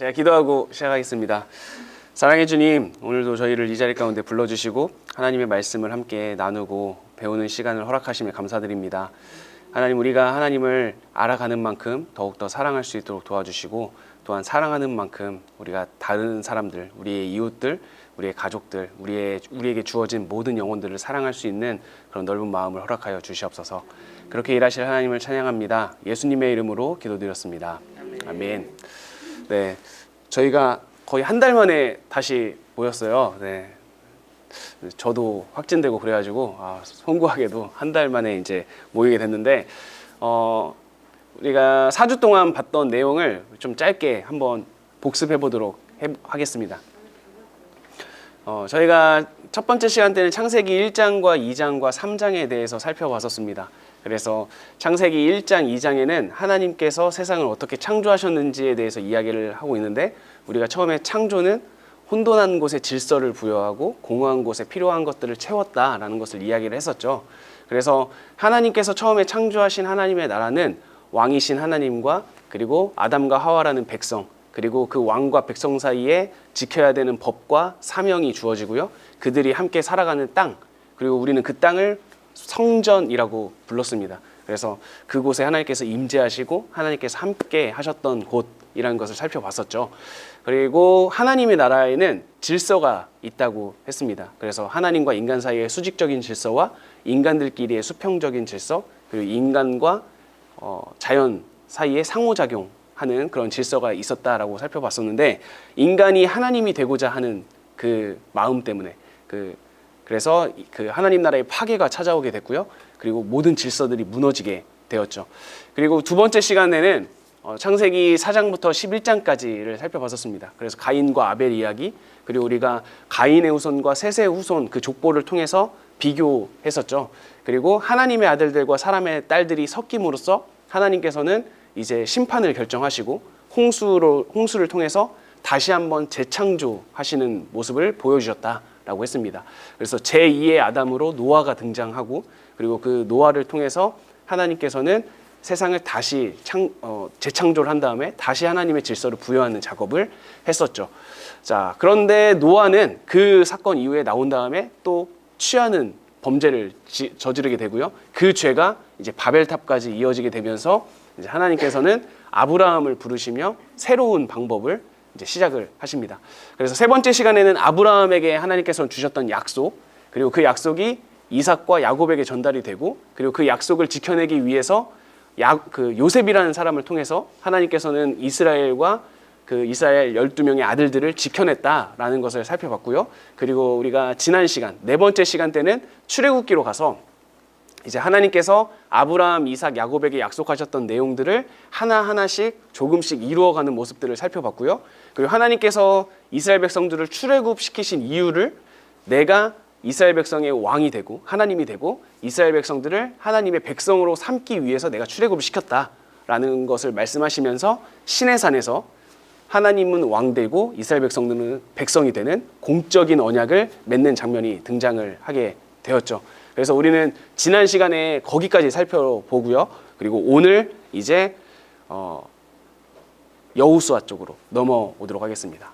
제가 기도하고 시작하겠습니다. 사랑해 주님, 오늘도 저희를 이 자리 가운데 불러주시고 하나님의 말씀을 함께 나누고 배우는 시간을 허락하심에 감사드립니다. 하나님, 우리가 하나님을 알아가는 만큼 더욱더 사랑할 수 있도록 도와주시고, 또한 사랑하는 만큼 우리가 다른 사람들, 우리의 이웃들, 우리의 가족들, 우리에게 주어진 모든 영혼들을 사랑할 수 있는 그런 넓은 마음을 허락하여 주시옵소서. 그렇게 일하실 하나님을 찬양합니다. 예수님의 이름으로 기도드렸습니다. 아멘. 네, 저희가 거의 한 달 만에 다시 모였어요. 네, 저도 확진되고 그래가지고 송구하게도 한 달 만에 이제 모이게 됐는데, 우리가 4주 동안 봤던 내용을 좀 짧게 한번 복습해 보도록 하겠습니다. 저희가 첫 번째 시간 때는 창세기 1장과 2장과 3장에 대해서 살펴봤었습니다. 그래서 창세기 1장, 2장에는 하나님께서 세상을 어떻게 창조하셨는지에 대해서 이야기를 하고 있는데, 우리가 처음에 창조는 혼돈한 곳에 질서를 부여하고 공허한 곳에 필요한 것들을 채웠다라는 것을 이야기를 했었죠. 그래서 하나님께서 처음에 창조하신 하나님의 나라는 왕이신 하나님과 그리고 아담과 하와라는 백성, 그리고 그 왕과 백성 사이에 지켜야 되는 법과 사명이 주어지고요. 그들이 함께 살아가는 땅, 그리고 우리는 그 땅을 성전이라고 불렀습니다. 그래서 그곳에 하나님께서 임재하시고 하나님께서 함께 하셨던 곳이라는 것을 살펴봤었죠. 그리고 하나님의 나라에는 질서가 있다고 했습니다. 그래서 하나님과 인간 사이의 수직적인 질서와 인간들끼리의 수평적인 질서, 그리고 인간과 자연 사이의 상호작용하는 그런 질서가 있었다라고 살펴봤었는데, 인간이 하나님이 되고자 하는 그 마음 때문에 그래서 그 하나님 나라의 파괴가 찾아오게 됐고요. 그리고 모든 질서들이 무너지게 되었죠. 그리고 두 번째 시간에는 창세기 4장부터 11장까지를 살펴봤었습니다. 그래서 가인과 아벨 이야기, 그리고 우리가 가인의 후손과 셋의 후손 그 족보를 통해서 비교했었죠. 그리고 하나님의 아들들과 사람의 딸들이 섞임으로써 하나님께서는 이제 심판을 결정하시고 홍수를 통해서 다시 한번 재창조하시는 모습을 보여주셨다라고 했습니다. 그래서 제2의 아담으로 노아가 등장하고, 그리고 그 노아를 통해서 하나님께서는 세상을 다시 재창조를 한 다음에 다시 하나님의 질서를 부여하는 작업을 했었죠. 자, 그런데 노아는 그 사건 이후에 나온 다음에 또 취하는 범죄를 저지르게 되고요. 그 죄가 이제 바벨탑까지 이어지게 되면서 이제 하나님께서는 아브라함을 부르시며 새로운 방법을 이제 시작을 하십니다. 그래서 세 번째 시간에는 아브라함에게 하나님께서 주셨던 약속, 그리고 그 약속이 이삭과 야곱에게 전달이 되고, 그리고 그 약속을 지켜내기 위해서 요셉이라는 사람을 통해서 하나님께서는 이스라엘과 그 이스라엘 12명의 아들들을 지켜냈다라는 것을 살펴봤고요. 그리고 우리가 지난 시간, 네 번째 시간 때는 출애굽기로 가서 이제 하나님께서 아브라함, 이삭, 야곱에게 약속하셨던 내용들을 하나하나씩 조금씩 이루어가는 모습들을 살펴봤고요. 그리고 하나님께서 이스라엘 백성들을 출애굽시키신 이유를 내가 이스라엘 백성의 왕이 되고 하나님이 되고 이스라엘 백성들을 하나님의 백성으로 삼기 위해서 내가 출애굽을 시켰다라는 것을 말씀하시면서 시내산에서 하나님은 왕 되고 이스라엘 백성들은 백성이 되는 공적인 언약을 맺는 장면이 등장을 하게 되었죠. 그래서 우리는 지난 시간에 거기까지 살펴보고요. 그리고 오늘 이제 여호수아 쪽으로 넘어오도록 하겠습니다.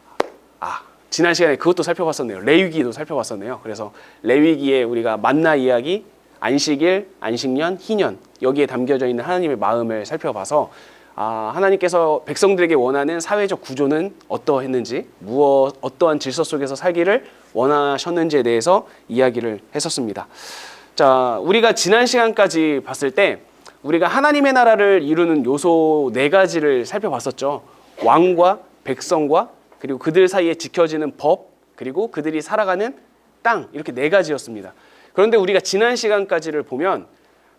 지난 시간에 그것도 살펴봤었네요. 레위기도 살펴봤었네요. 그래서 레위기에 우리가 만나 이야기, 안식일, 안식년, 희년, 여기에 담겨져 있는 하나님의 마음을 살펴봐서 하나님께서 백성들에게 원하는 사회적 구조는 어떠했는지, 어떠한 질서 속에서 살기를 원하셨는지에 대해서 이야기를 했었습니다. 자, 우리가 지난 시간까지 봤을 때 우리가 하나님의 나라를 이루는 요소 4가지를 살펴봤었죠. 왕과 백성과 그리고 그들 사이에 지켜지는 법, 그리고 그들이 살아가는 땅, 이렇게 4가지였습니다. 그런데 우리가 지난 시간까지를 보면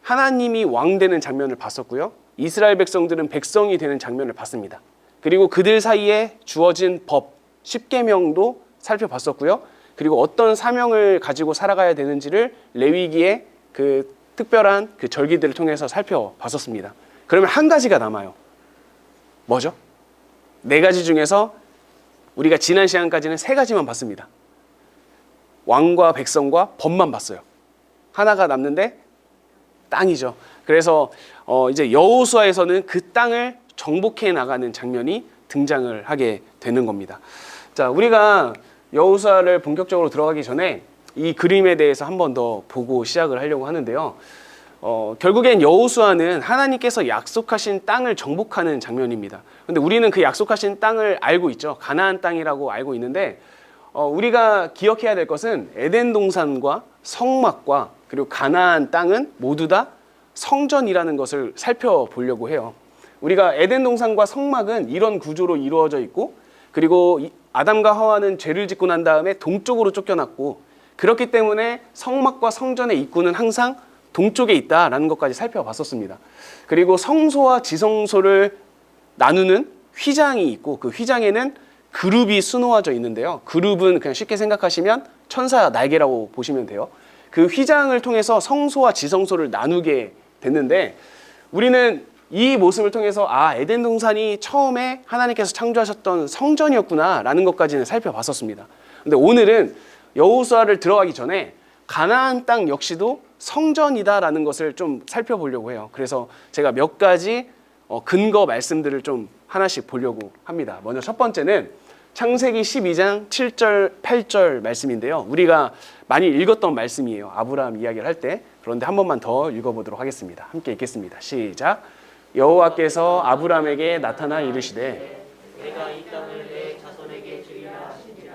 하나님이 왕 되는 장면을 봤었고요. 이스라엘 백성들은 백성이 되는 장면을 봤습니다. 그리고 그들 사이에 주어진 법, 10계명도 살펴봤었고요. 그리고 어떤 사명을 가지고 살아가야 되는지를 레위기의 그 특별한 그 절기들을 통해서 살펴봤었습니다. 그러면 한 가지가 남아요. 뭐죠? 4가지 중에서 우리가 지난 시간까지는 3가지만 봤습니다. 왕과 백성과 법만 봤어요. 하나가 남는데 땅이죠. 그래서 이제 여호수아에서는 그 땅을 정복해 나가는 장면이 등장을 하게 되는 겁니다. 자, 우리가 여호수아를 본격적으로 들어가기 전에 이 그림에 대해서 한 번 더 보고 시작을 하려고 하는데요. 결국엔 여호수아는 하나님께서 약속하신 땅을 정복하는 장면입니다. 근데 우리는 그 약속하신 땅을 알고 있죠. 가나안 땅이라고 알고 있는데 우리가 기억해야 될 것은 에덴 동산과 성막과 그리고 가나안 땅은 모두 다 성전이라는 것을 살펴보려고 해요. 우리가 에덴 동산과 성막은 이런 구조로 이루어져 있고, 그리고 아담과 하와는 죄를 짓고 난 다음에 동쪽으로 쫓겨났고, 그렇기 때문에 성막과 성전의 입구는 항상 동쪽에 있다라는 것까지 살펴봤었습니다. 그리고 성소와 지성소를 나누는 휘장이 있고, 그 휘장에는 그룹이 수놓아져 있는데요. 그룹은 그냥 쉽게 생각하시면 천사 날개라고 보시면 돼요. 그 휘장을 통해서 성소와 지성소를 나누게 됐는데, 우리는 이 모습을 통해서 에덴 동산이 처음에 하나님께서 창조하셨던 성전이었구나 라는 것까지는 살펴봤었습니다. 근데 오늘은 여호수아를 들어가기 전에 가나안 땅 역시도 성전이다라는 것을 좀 살펴보려고 해요. 그래서 제가 몇 가지 근거 말씀들을 좀 하나씩 보려고 합니다. 먼저 첫 번째는 창세기 12장 7절, 8절 말씀인데요. 우리가 많이 읽었던 말씀이에요. 아브라함 이야기를 할 때. 그런데 한 번만 더 읽어보도록 하겠습니다. 함께 읽겠습니다. 시작. 여호와께서 아브라함에게 나타나 이르시되 내가 이 땅을 내 자손에게 주리라 하시니라.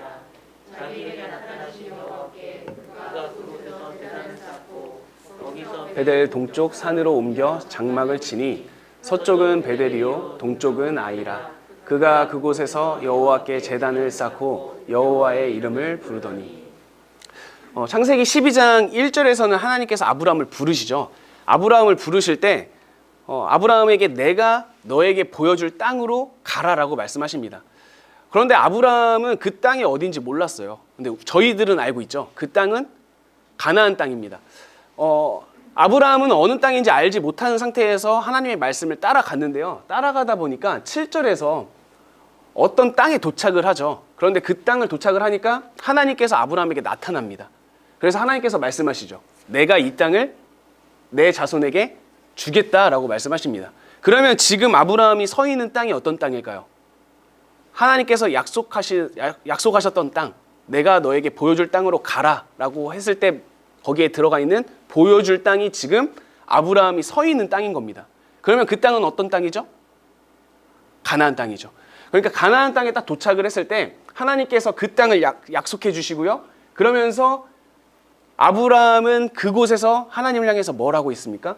자기에게 나타나신 여호와께 그가 그곳에서 대단을 쌓고 거기서 베델 동쪽 산으로 옮겨 장막을 치니 서쪽은 베델이요 동쪽은 아이라. 그가 그곳에서 여호와께 제단을 쌓고 여호와의 이름을 부르더니. 창세기 12장 1절에서는 하나님께서 아브라함을 부르시죠. 아브라함을 부르실 때 아브라함에게 내가 너에게 보여줄 땅으로 가라라고 말씀하십니다. 그런데 아브라함은 그 땅이 어딘지 몰랐어요. 근데 저희들은 알고 있죠. 그 땅은 가나안 땅입니다. 아브라함은 어느 땅인지 알지 못하는 상태에서 하나님의 말씀을 따라갔는데요. 따라가다 보니까 7절에서 어떤 땅에 도착을 하죠. 그런데 그 땅을 도착을 하니까 하나님께서 아브라함에게 나타납니다. 그래서 하나님께서 말씀하시죠. 내가 이 땅을 내 자손에게 주겠다라고 말씀하십니다. 그러면 지금 아브라함이 서 있는 땅이 어떤 땅일까요? 하나님께서 약속하셨던 땅, 내가 너에게 보여줄 땅으로 가라라고 했을 때 거기에 들어가 있는 보여줄 땅이 지금 아브라함이 서 있는 땅인 겁니다. 그러면 그 땅은 어떤 땅이죠? 가나안 땅이죠. 그러니까 가나안 땅에 딱 도착을 했을 때 하나님께서 그 땅을 약속해 주시고요. 그러면서 아브라함은 그곳에서 하나님을 향해서 뭘 하고 있습니까?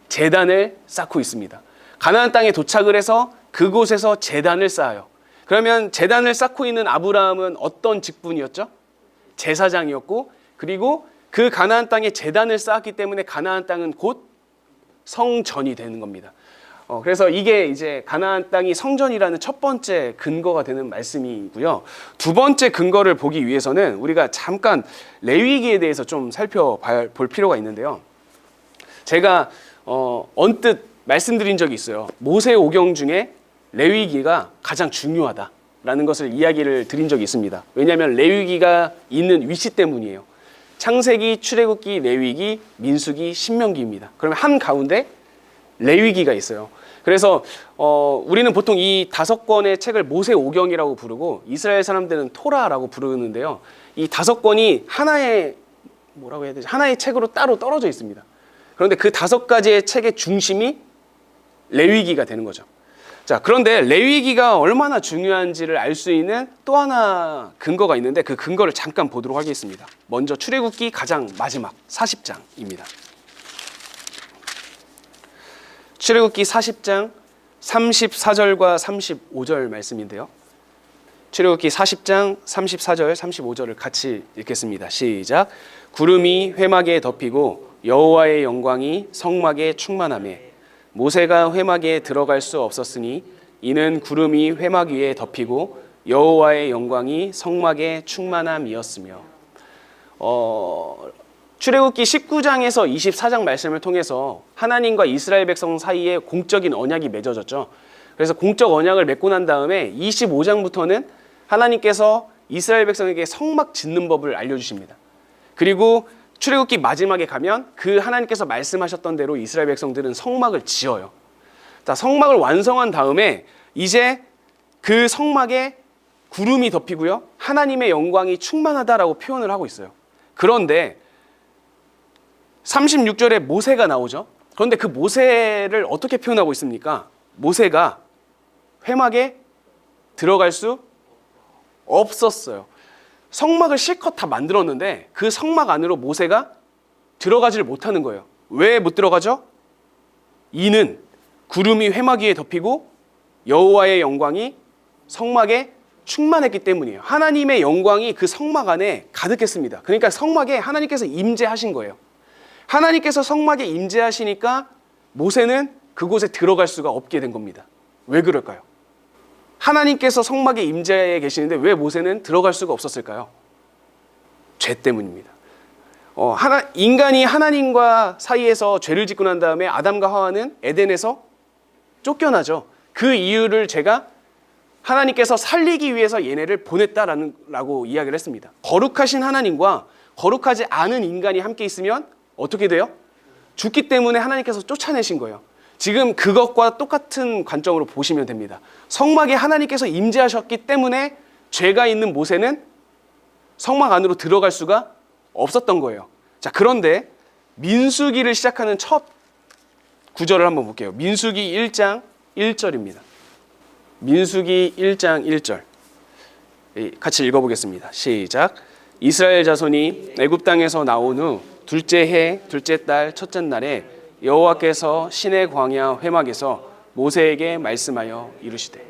제단을 쌓고 있습니다. 가나안 땅에 도착을 해서 그곳에서 제단을 쌓아요. 그러면 제단을 쌓고 있는 아브라함은 어떤 직분이었죠? 제사장이었고, 그리고 그 가나안 땅에 제단을 쌓았기 때문에 가나안 땅은 곧 성전이 되는 겁니다. 그래서 이게 이제 가나안 땅이 성전이라는 첫 번째 근거가 되는 말씀이고요. 두 번째 근거를 보기 위해서는 우리가 잠깐 레위기에 대해서 좀 살펴볼 필요가 있는데요. 제가 언뜻 말씀드린 적이 있어요. 모세오경 중에 레위기가 가장 중요하다라는 것을 이야기를 드린 적이 있습니다. 왜냐하면 레위기가 있는 위치 때문이에요. 창세기, 출애굽기, 레위기, 민수기, 신명기입니다. 그러면 한 가운데 레위기가 있어요. 그래서 우리는 보통 이 5권의 책을 모세오경이라고 부르고 이스라엘 사람들은 토라라고 부르는데요. 이 5권이 하나의 하나의 책으로 따로 떨어져 있습니다. 그런데 그 5가지의 책의 중심이 레위기가 되는 거죠. 자, 그런데 레위기가 얼마나 중요한지를 알 수 있는 또 하나 근거가 있는데 그 근거를 잠깐 보도록 하겠습니다. 먼저 출애굽기 가장 마지막 40장입니다. 출애굽기 40장 34절과 35절 말씀인데요. 출애굽기 40장 34절 35절을 같이 읽겠습니다. 시작. 구름이 회막에 덮이고 여호와의 영광이 성막에 충만하매 모세가 회막에 들어갈 수 없었으니 이는 구름이 회막 위에 덮이고 여호와의 영광이 성막에 충만함이었으며. 출애굽기 19장에서 24장 말씀을 통해서 하나님과 이스라엘 백성 사이에 공적인 언약이 맺어졌죠. 그래서 공적 언약을 맺고 난 다음에 25장부터는 하나님께서 이스라엘 백성에게 성막 짓는 법을 알려주십니다. 그리고 출애굽기 마지막에 가면 그 하나님께서 말씀하셨던 대로 이스라엘 백성들은 성막을 지어요. 자, 성막을 완성한 다음에 이제 그 성막에 구름이 덮이고요. 하나님의 영광이 충만하다라고 표현을 하고 있어요. 그런데 36절에 모세가 나오죠. 그런데 그 모세를 어떻게 표현하고 있습니까? 모세가 회막에 들어갈 수 없었어요. 성막을 실컷 다 만들었는데 그 성막 안으로 모세가 들어가지를 못하는 거예요. 왜 못 들어가죠? 이는 구름이 회막 위에 덮이고 여호와의 영광이 성막에 충만했기 때문이에요. 하나님의 영광이 그 성막 안에 가득했습니다. 그러니까 성막에 하나님께서 임재하신 거예요. 하나님께서 성막에 임재하시니까 모세는 그곳에 들어갈 수가 없게 된 겁니다. 왜 그럴까요? 하나님께서 성막에 임재해 계시는데 왜 모세는 들어갈 수가 없었을까요? 죄 때문입니다. 인간이 하나님과 사이에서 죄를 짓고 난 다음에 아담과 하와는 에덴에서 쫓겨나죠. 그 이유를 제가 하나님께서 살리기 위해서 얘네를 보냈다라고 이야기를 했습니다. 거룩하신 하나님과 거룩하지 않은 인간이 함께 있으면 어떻게 돼요? 죽기 때문에 하나님께서 쫓아내신 거예요. 지금 그것과 똑같은 관점으로 보시면 됩니다. 성막에 하나님께서 임재하셨기 때문에 죄가 있는 모세는 성막 안으로 들어갈 수가 없었던 거예요. 자, 그런데 민수기를 시작하는 첫 구절을 한번 볼게요. 민수기 1장 1절입니다. 민수기 1장 1절. 같이 읽어보겠습니다. 시작. 이스라엘 자손이 애굽 땅에서 나온 후 둘째 해 둘째 달 첫째 날에 여호와께서 시내 광야 회막에서 모세에게 말씀하여 이르시되.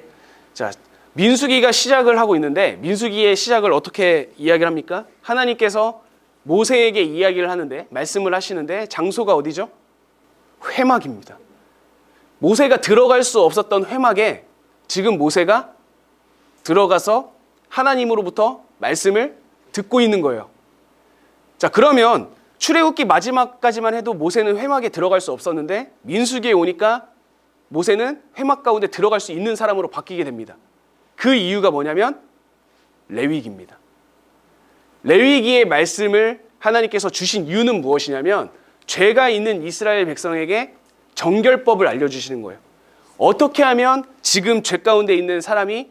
자, 민수기가 시작을 하고 있는데 민수기의 시작을 어떻게 이야기를 합니까? 하나님께서 모세에게 이야기를 하는데 말씀을 하시는데 장소가 어디죠? 회막입니다. 모세가 들어갈 수 없었던 회막에 지금 모세가 들어가서 하나님으로부터 말씀을 듣고 있는 거예요. 자, 그러면 출애굽기 마지막까지만 해도 모세는 회막에 들어갈 수 없었는데 민수기에 오니까 모세는 회막 가운데 들어갈 수 있는 사람으로 바뀌게 됩니다. 그 이유가 뭐냐면 레위기입니다. 레위기의 말씀을 하나님께서 주신 이유는 무엇이냐면 죄가 있는 이스라엘 백성에게 정결법을 알려주시는 거예요. 어떻게 하면 지금 죄 가운데 있는 사람이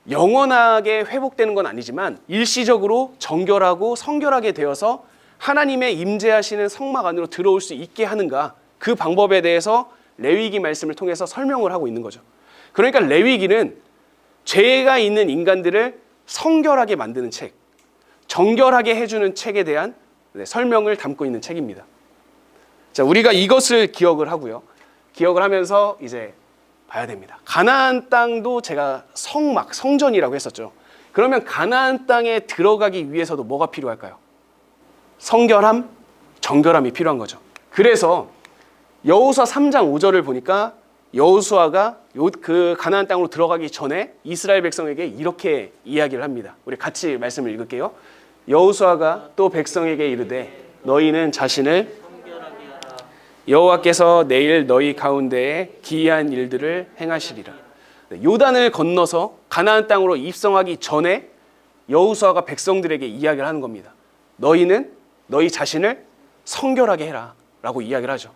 영원하게 회복되는 건 아니지만 일시적으로 정결하고 성결하게 되어서 하나님의 임재하시는 성막 안으로 들어올 수 있게 하는가, 그 방법에 대해서 레위기 말씀을 통해서 설명을 하고 있는 거죠. 그러니까 레위기는 죄가 있는 인간들을 성결하게 만드는 책, 정결하게 해주는 책에 대한 설명을 담고 있는 책입니다. 자, 우리가 이것을 기억을 하고요. 기억을 하면서 이제 봐야 됩니다. 가나안 땅도 제가 성막, 성전이라고 했었죠. 그러면 가나안 땅에 들어가기 위해서도 뭐가 필요할까요? 성결함, 정결함이 필요한 거죠. 그래서 여호수아 3장 5절을 보니까 여호수아가 그 가나안 땅으로 들어가기 전에 이스라엘 백성에게 이렇게 이야기를 합니다. 우리 같이 말씀을 읽을게요. 여호수아가 또 백성에게 이르되 너희는 자신을 여호와께서 내일 너희 가운데에 기이한 일들을 행하시리라. 요단을 건너서 가나안 땅으로 입성하기 전에 여호수아가 백성들에게 이야기를 하는 겁니다. 너희는 너희 자신을 성결하게 해라 라고 이야기를 하죠.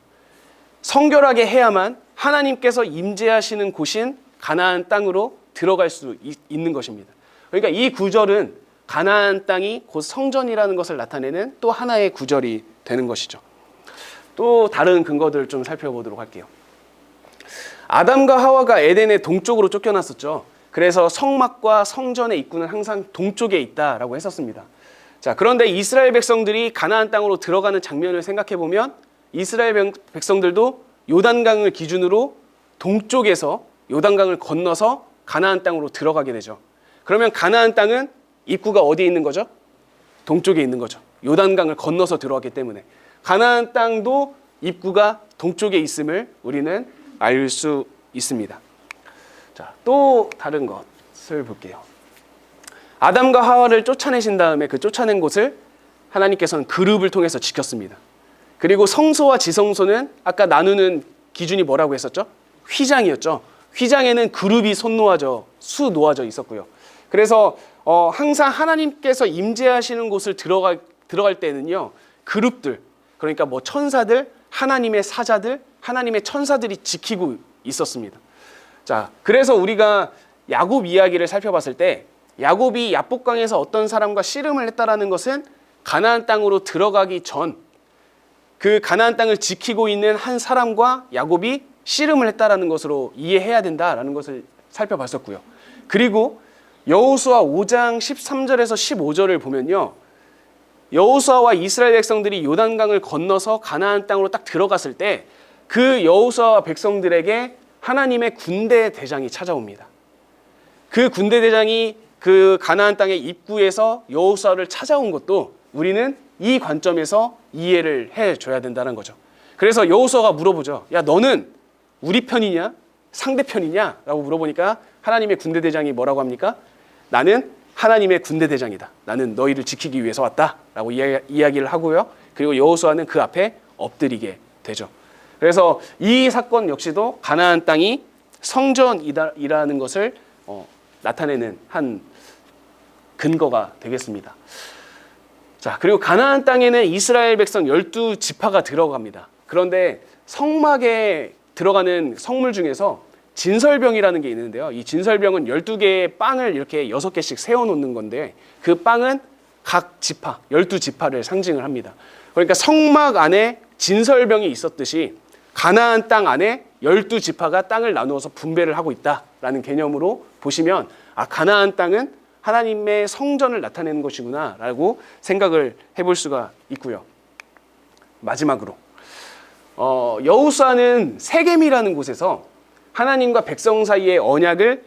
성결하게 해야만 하나님께서 임재하시는 곳인 가나안 땅으로 들어갈 수 있는 것입니다. 그러니까 이 구절은 가나안 땅이 곧 성전이라는 것을 나타내는 또 하나의 구절이 되는 것이죠. 또 다른 근거들을 좀 살펴보도록 할게요. 아담과 하와가 에덴의 동쪽으로 쫓겨났었죠. 그래서 성막과 성전의 입구는 항상 동쪽에 있다라고 했었습니다. 자, 그런데 이스라엘 백성들이 가나안 땅으로 들어가는 장면을 생각해 보면 이스라엘 백성들도 요단강을 기준으로 동쪽에서 요단강을 건너서 가나안 땅으로 들어가게 되죠. 그러면 가나안 땅은 입구가 어디에 있는 거죠? 동쪽에 있는 거죠. 요단강을 건너서 들어왔기 때문에 가나안 땅도 입구가 동쪽에 있음을 우리는 알 수 있습니다. 자, 또 다른 것을 볼게요. 아담과 하와를 쫓아내신 다음에 그 쫓아낸 곳을 하나님께서는 그룹을 통해서 지켰습니다. 그리고 성소와 지성소는 아까 나누는 기준이 뭐라고 했었죠? 휘장이었죠. 휘장에는 그룹이 수놓아져 있었고요. 그래서 항상 하나님께서 임재하시는 곳을 들어갈 때는요, 그룹들, 그러니까 뭐 천사들, 하나님의 사자들, 하나님의 천사들이 지키고 있었습니다. 자, 그래서 우리가 야곱 이야기를 살펴봤을 때 야곱이 야복강에서 어떤 사람과 씨름을 했다라는 것은 가나안 땅으로 들어가기 전 그 가나안 땅을 지키고 있는 한 사람과 야곱이 씨름을 했다라는 것으로 이해해야 된다라는 것을 살펴봤었고요. 그리고 여호수아 5장 13절에서 15절을 보면요. 여호수아와 이스라엘 백성들이 요단강을 건너서 가나안 땅으로 딱 들어갔을 때 그 여호수아와 백성들에게 하나님의 군대 대장이 찾아옵니다. 그 군대 대장이 그 가나안 땅의 입구에서 여호수아를 찾아온 것도 우리는 이 관점에서 이해를 해줘야 된다는 거죠. 그래서 여호수아가 물어보죠. 야, 너는 우리 편이냐? 상대 편이냐? 라고 물어보니까 하나님의 군대 대장이 뭐라고 합니까? 나는 하나님의 군대 대장이다. 나는 너희를 지키기 위해서 왔다. 라고 이야기를 하고요. 그리고 여호수아는 그 앞에 엎드리게 되죠. 그래서 이 사건 역시도 가나안 땅이 성전이라는 것을 나타내는 한 근거가 되겠습니다. 자, 그리고 가나안 땅에는 이스라엘 백성 12지파가 들어갑니다. 그런데 성막에 들어가는 성물 중에서 진설병이라는 게 있는데요. 이 진설병은 12개의 빵을 이렇게 6개씩 세워놓는 건데 그 빵은 각 지파, 12지파를 상징을 합니다. 그러니까 성막 안에 진설병이 있었듯이 가나안 땅 안에 12지파가 땅을 나누어서 분배를 하고 있다라는 개념으로 보시면 가나안 땅은 하나님의 성전을 나타내는 것이구나 라고 생각을 해볼 수가 있고요. 마지막으로 여호수아는 세겜이라는 곳에서 하나님과 백성 사이의 언약을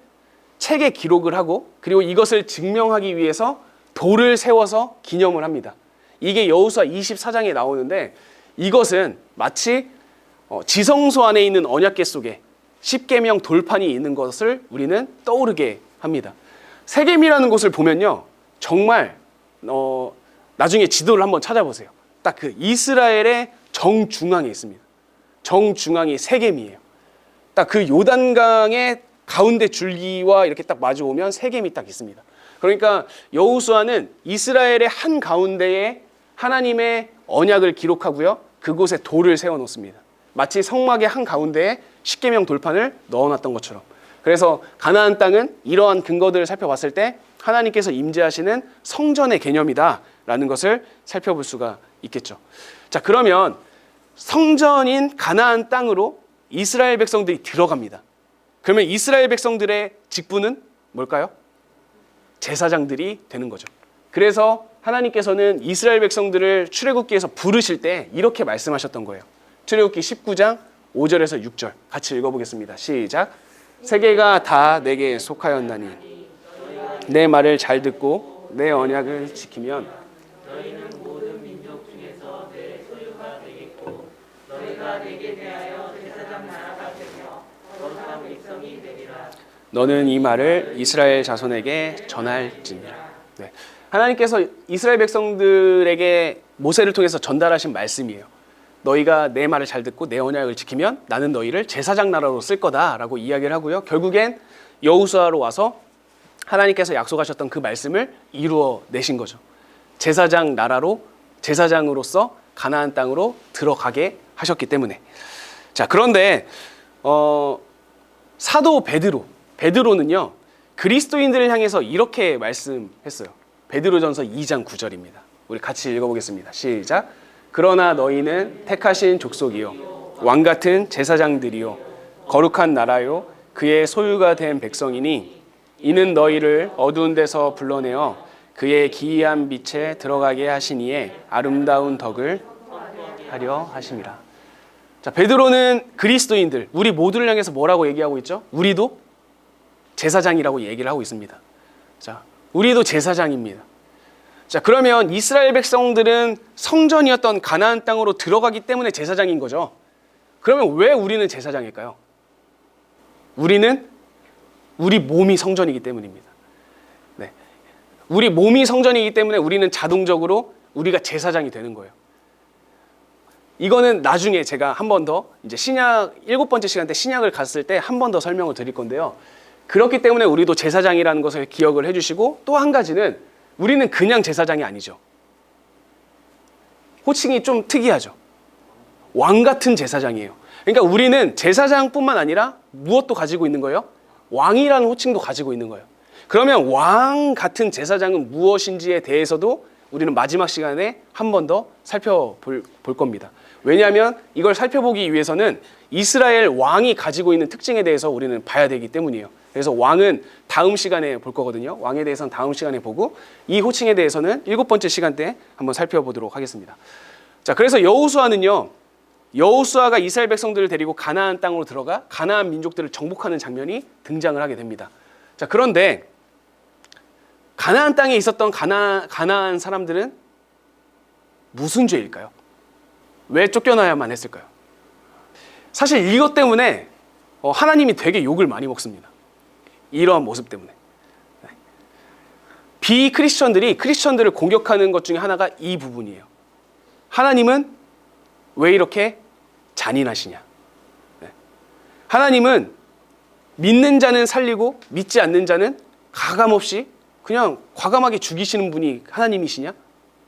책에 기록을 하고 그리고 이것을 증명하기 위해서 돌을 세워서 기념을 합니다. 이게 여호수아 24장에 나오는데 이것은 마치 지성소 안에 있는 언약궤 속에 십계명 돌판이 있는 것을 우리는 떠오르게 합니다. 세겜이라는 곳을 보면요, 정말 나중에 지도를 한번 찾아보세요. 딱 그 이스라엘의 정중앙에 있습니다. 정중앙이 세겜이에요. 딱 그 요단강의 가운데 줄기와 이렇게 딱 마주오면 세겜이 딱 있습니다. 그러니까 여호수아는 이스라엘의 한 가운데에 하나님의 언약을 기록하고요, 그곳에 돌을 세워놓습니다. 마치 성막의 한 가운데에 십계명 돌판을 넣어놨던 것처럼. 그래서 가나안 땅은 이러한 근거들을 살펴봤을 때 하나님께서 임재하시는 성전의 개념이다라는 것을 살펴볼 수가 있겠죠. 자, 그러면 성전인 가나안 땅으로 이스라엘 백성들이 들어갑니다. 그러면 이스라엘 백성들의 직분은 뭘까요? 제사장들이 되는 거죠. 그래서 하나님께서는 이스라엘 백성들을 출애굽기에서 부르실 때 이렇게 말씀하셨던 거예요. 출애굽기 19장 5절에서 6절 같이 읽어보겠습니다. 시작. 세계가 다 내게 속하였나니 내 말을 잘 듣고 내 언약을 지키면 너희는 모든 민족 중에서 내 소유가 되겠고 너희가 내게 대하여 제사장 나라가 되며 거룩한 백성이 되리라. 너는 이 말을 이스라엘 자손에게 전할지니라. 네. 하나님께서 이스라엘 백성들에게 모세를 통해서 전달하신 말씀이에요. 너희가 내 말을 잘 듣고 내 언약을 지키면 나는 너희를 제사장 나라로 쓸 거다라고 이야기를 하고요. 결국엔 여호수아로 와서 하나님께서 약속하셨던 그 말씀을 이루어 내신 거죠. 제사장 나라로, 제사장으로서 가나안 땅으로 들어가게 하셨기 때문에. 자, 그런데 사도 베드로는요, 그리스도인들을 향해서 이렇게 말씀했어요. 베드로전서 2장 9절입니다. 우리 같이 읽어보겠습니다. 시작. 그러나 너희는 택하신 족속이요 왕같은 제사장들이요 거룩한 나라요 그의 소유가 된 백성이니 이는 너희를 어두운 데서 불러내어 그의 기이한 빛에 들어가게 하시니에 아름다운 덕을 하려 하심이라. 자, 베드로는 그리스도인들, 우리 모두를 향해서 뭐라고 얘기하고 있죠? 우리도 제사장이라고 얘기를 하고 있습니다. 자, 우리도 제사장입니다. 자, 그러면 이스라엘 백성들은 성전이었던 가나안 땅으로 들어가기 때문에 제사장인 거죠. 그러면 왜 우리는 제사장일까요? 우리 몸이 성전이기 때문입니다. 네. 우리 몸이 성전이기 때문에 우리는 자동적으로 우리가 제사장이 되는 거예요. 이거는 나중에 제가 한 번 더 이제 신약 7번째 시간 때 신약을 갔을 때 한 번 더 설명을 드릴 건데요. 그렇기 때문에 우리도 제사장이라는 것을 기억을 해주시고, 또 한 가지는 우리는 그냥 제사장이 아니죠. 호칭이 좀 특이하죠. 왕 같은 제사장이에요. 그러니까 우리는 제사장뿐만 아니라 무엇도 가지고 있는 거예요? 왕이라는 호칭도 가지고 있는 거예요. 그러면 왕 같은 제사장은 무엇인지에 대해서도 우리는 마지막 시간에 한 번 더 살펴볼 겁니다. 왜냐하면 이걸 살펴보기 위해서는 이스라엘 왕이 가지고 있는 특징에 대해서 우리는 봐야 되기 때문이에요. 그래서 왕은 다음 시간에 볼 거거든요. 왕에 대해서는 다음 시간에 보고 이 호칭에 대해서는 7번째 시간 때 한번 살펴보도록 하겠습니다. 자, 그래서 여호수아는요. 여호수아가 이스라엘 백성들을 데리고 가나안 땅으로 들어가 가나안 민족들을 정복하는 장면이 등장을 하게 됩니다. 자, 그런데 가나안 땅에 있었던 가나안 사람들은 무슨 죄일까요? 왜 쫓겨나야만 했을까요? 사실 이것 때문에 하나님이 되게 욕을 많이 먹습니다. 이러한 모습 때문에. 비크리스천들이 크리스천들을 공격하는 것 중에 하나가 이 부분이에요. 하나님은 왜 이렇게 잔인하시냐? 하나님은 믿는 자는 살리고 믿지 않는 자는 가감없이 그냥 과감하게 죽이시는 분이 하나님이시냐?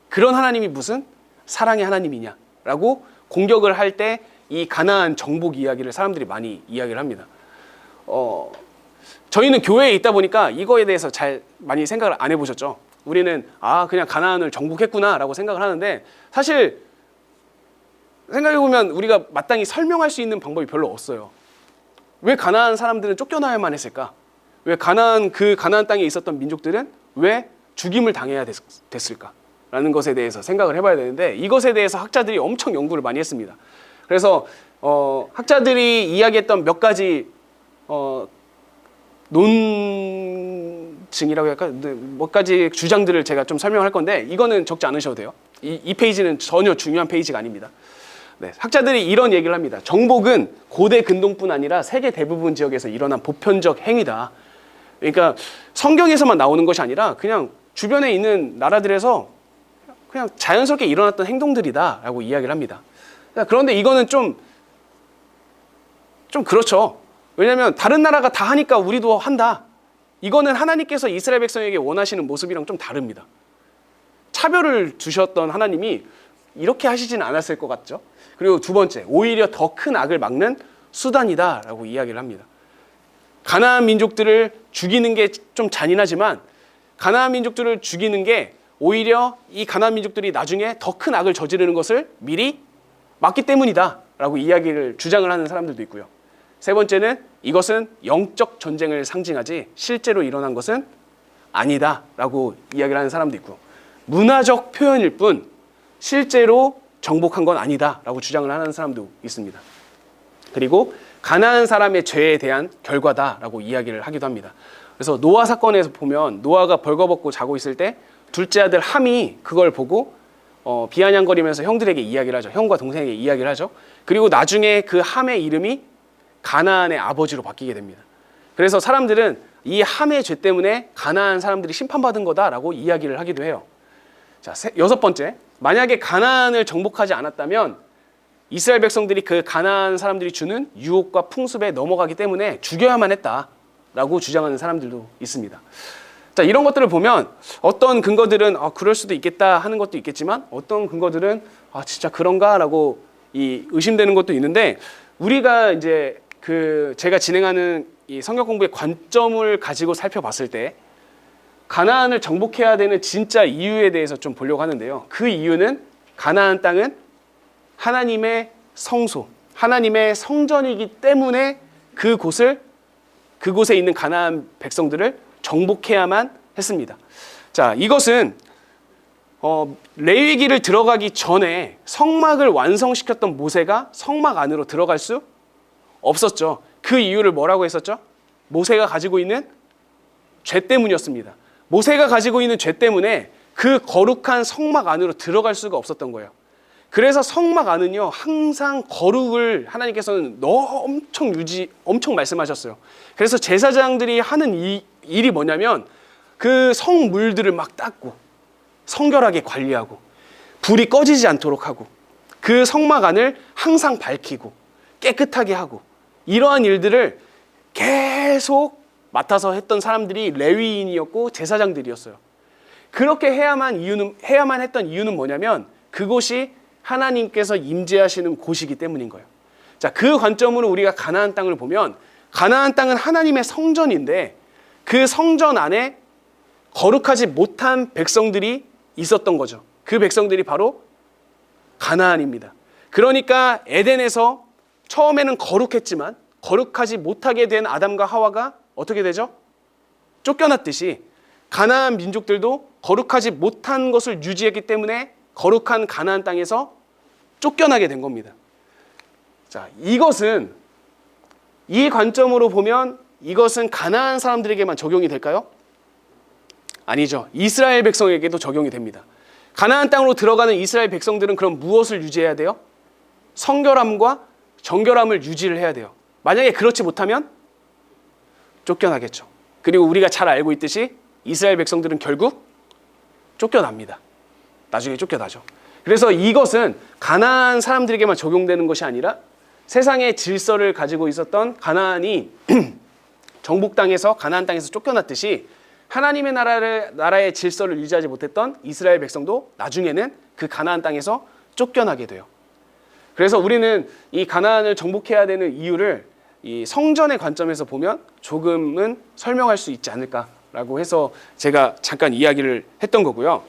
그런 하나님이 무슨 사랑의 하나님이냐라고 공격을 할 때 이 가나안 정복 이야기를 사람들이 많이 이야기를 합니다. 저희는 교회에 있다 보니까 이거에 대해서 잘 많이 생각을 안 해보셨죠? 우리는 그냥 가나안을 정복했구나라고 생각을 하는데 사실 생각해보면 우리가 마땅히 설명할 수 있는 방법이 별로 없어요. 왜 가나안 사람들은 쫓겨나야만 했을까? 왜 가나안 땅에 있었던 민족들은 왜 죽임을 당해야 됐을까? 라는 것에 대해서 생각을 해봐야 되는데 이것에 대해서 학자들이 엄청 연구를 많이 했습니다. 그래서 학자들이 이야기했던 몇 가지 논증이라고 할까? 몇 가지 주장들을 제가 좀 설명할 건데 이거는 적지 않으셔도 돼요. 이 페이지는 전혀 중요한 페이지가 아닙니다. 네, 학자들이 이런 얘기를 합니다. 정복은 고대 근동뿐 아니라 세계 대부분 지역에서 일어난 보편적 행위다. 그러니까 성경에서만 나오는 것이 아니라 그냥 주변에 있는 나라들에서 그냥 자연스럽게 일어났던 행동들이다라고 이야기를 합니다. 그런데 이거는 좀 그렇죠. 왜냐하면 다른 나라가 다 하니까 우리도 한다. 이거는 하나님께서 이스라엘 백성에게 원하시는 모습이랑 좀 다릅니다. 차별을 두셨던 하나님이 이렇게 하시진 않았을 것 같죠. 그리고 두 번째, 오히려 더 큰 악을 막는 수단이다라고 이야기를 합니다. 가나안 민족들을 죽이는 게 좀 잔인하지만 가나안 민족들을 죽이는 게 오히려 이 가나안 민족들이 나중에 더 큰 악을 저지르는 것을 미리 막기 때문이다라고 이야기를 주장을 하는 사람들도 있고요. 세 번째는 이것은 영적 전쟁을 상징하지 실제로 일어난 것은 아니다라고 이야기를 하는 사람도 있고 문화적 표현일 뿐 실제로 정복한 건 아니다라고 주장을 하는 사람도 있습니다. 그리고 가나안 사람의 죄에 대한 결과다라고 이야기를 하기도 합니다. 그래서 노아 사건에서 보면 노아가 벌거벗고 자고 있을 때 둘째 아들 함이 그걸 보고 비아냥거리면서 형들에게 이야기를 하죠. 형과 동생에게 이야기를 하죠. 그리고 나중에 그 함의 이름이 가나안의 아버지로 바뀌게 됩니다. 그래서 사람들은 이 함의 죄 때문에 가나안 사람들이 심판받은 거다라고 이야기를 하기도 해요. 자, 여섯 번째, 만약에 가나안을 정복하지 않았다면 이스라엘 백성들이 그 가나안 사람들이 주는 유혹과 풍습에 넘어가기 때문에 죽여야만 했다라고 주장하는 사람들도 있습니다. 자, 이런 것들을 보면 어떤 근거들은 그럴 수도 있겠다 하는 것도 있겠지만 어떤 근거들은 진짜 그런가라고 의심되는 것도 있는데 우리가 이제 제가 진행하는 이 성경 공부의 관점을 가지고 살펴봤을 때 가나안을 정복해야 되는 진짜 이유에 대해서 좀 보려고 하는데요. 그 이유는 가나안 땅은 하나님의 성소, 하나님의 성전이기 때문에 그곳에 있는 가나안 백성들을 정복해야만 했습니다. 자, 이것은 레위기를 들어가기 전에 성막을 완성시켰던 모세가 성막 안으로 들어갈 수 없었죠. 그 이유를 뭐라고 했었죠? 모세가 가지고 있는 죄 때문이었습니다. 모세가 가지고 있는 죄 때문에 그 거룩한 성막 안으로 들어갈 수가 없었던 거예요. 그래서 성막 안은요 항상 거룩을 하나님께서는 엄청 말씀하셨어요. 그래서 제사장들이 하는 일이 뭐냐면 그 성물들을 막 닦고 성결하게 관리하고 불이 꺼지지 않도록 하고 그 성막 안을 항상 밝히고 깨끗하게 하고 이러한 일들을 계속 맡아서 했던 사람들이 레위인이었고 제사장들이었어요. 그렇게 해야만 했던 이유는 뭐냐면 그곳이 하나님께서 임재하시는 곳이기 때문인 거예요. 자, 그 관점으로 우리가 가나안 땅을 보면 가나안 땅은 하나님의 성전인데 그 성전 안에 거룩하지 못한 백성들이 있었던 거죠. 그 백성들이 바로 가나안입니다. 그러니까 에덴에서 처음에는 거룩했지만 거룩하지 못하게 된 아담과 하와가 어떻게 되죠? 쫓겨났듯이 가나안 민족들도 거룩하지 못한 것을 유지했기 때문에 거룩한 가나안 땅에서 쫓겨나게 된 겁니다. 자, 이것은 이 관점으로 보면 이것은 가나안 사람들에게만 적용이 될까요? 아니죠. 이스라엘 백성에게도 적용이 됩니다. 가나안 땅으로 들어가는 이스라엘 백성들은 그럼 무엇을 유지해야 돼요? 성결함과 정결함을 유지를 해야 돼요. 만약에 그렇지 못하면 쫓겨나겠죠. 그리고 우리가 잘 알고 있듯이 이스라엘 백성들은 결국 쫓겨납니다. 나중에 쫓겨나죠. 그래서 이것은 가나안 사람들에게만 적용되는 것이 아니라 세상의 질서를 가지고 있었던 가나안이 정복 땅에서 가나안 땅에서 쫓겨났듯이 하나님의 나라의 질서를 유지하지 못했던 이스라엘 백성도 나중에는 그 가나안 땅에서 쫓겨나게 돼요. 그래서 우리는 이 가나안을 정복해야 되는 이유를 이 성전의 관점에서 보면 조금은 설명할 수 있지 않을까라고 해서 제가 잠깐 이야기를 했던 거고요.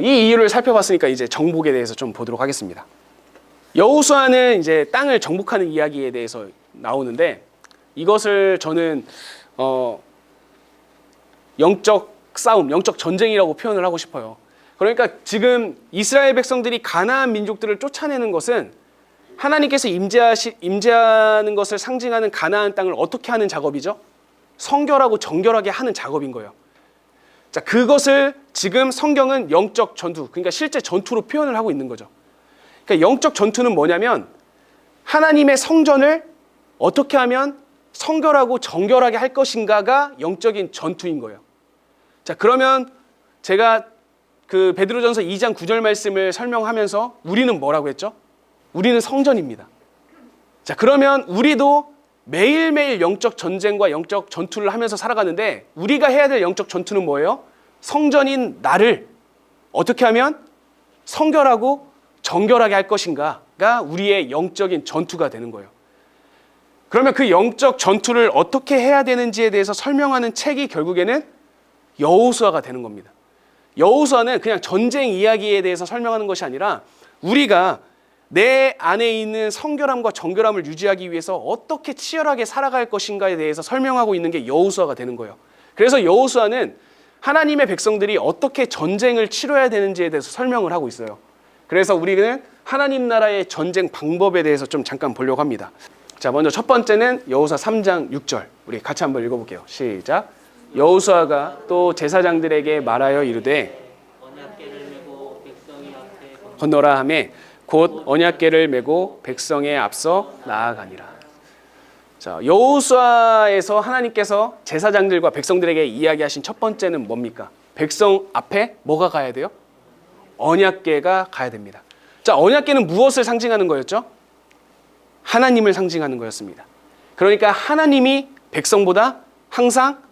이 이유를 살펴봤으니까 이제 정복에 대해서 좀 보도록 하겠습니다. 여호수아는 이제 땅을 정복하는 이야기에 대해서 나오는데 이것을 저는 영적 싸움, 영적 전쟁이라고 표현을 하고 싶어요. 그러니까 지금 이스라엘 백성들이 가나안 민족들을 쫓아내는 것은 하나님께서 임재하는 것을 상징하는 가나안 땅을 어떻게 하는 작업이죠? 성결하고 정결하게 하는 작업인 거예요. 자, 그것을 지금 성경은 영적 전투, 그러니까 실제 전투로 표현을 하고 있는 거죠. 그러니까 영적 전투는 뭐냐면 하나님의 성전을 어떻게 하면 성결하고 정결하게 할 것인가가 영적인 전투인 거예요. 자, 그러면 제가 그 베드로전서 2장 9절 말씀을 설명하면서 우리는 뭐라고 했죠? 우리는 성전입니다. 자, 그러면 우리도 매일매일 영적 전쟁과 영적 전투를 하면서 살아가는데 우리가 해야 될 영적 전투는 뭐예요? 성전인 나를 어떻게 하면 성결하고 정결하게 할 것인가가 우리의 영적인 전투가 되는 거예요. 그러면 그 영적 전투를 어떻게 해야 되는지에 대해서 설명하는 책이 결국에는 여호수아가 되는 겁니다. 여호수아는 그냥 전쟁 이야기에 대해서 설명하는 것이 아니라 우리가 내 안에 있는 성결함과 정결함을 유지하기 위해서 어떻게 치열하게 살아갈 것인가에 대해서 설명하고 있는 게 여호수아가 되는 거예요. 그래서 여호수아는 하나님의 백성들이 어떻게 전쟁을 치러야 되는지에 대해서 설명을 하고 있어요. 그래서 우리는 하나님 나라의 전쟁 방법에 대해서 좀 잠깐 보려고 합니다. 자, 먼저 첫 번째는 여호수아 3장 6절. 우리 같이 한번 읽어볼게요. 시작. 여호수아가 또 제사장들에게 말하여 이르되 언약궤를 메고 백성이 앞에 건너라 하매 곧 언약궤를 메고 백성에 앞서 나아가니라. 자, 여호수아에서 하나님께서 제사장들과 백성들에게 이야기하신 첫 번째는 뭡니까? 백성 앞에 뭐가 가야 돼요? 언약궤가 가야 됩니다. 자, 언약궤는 무엇을 상징하는 거였죠? 하나님을 상징하는 거였습니다. 그러니까 하나님이 백성보다 항상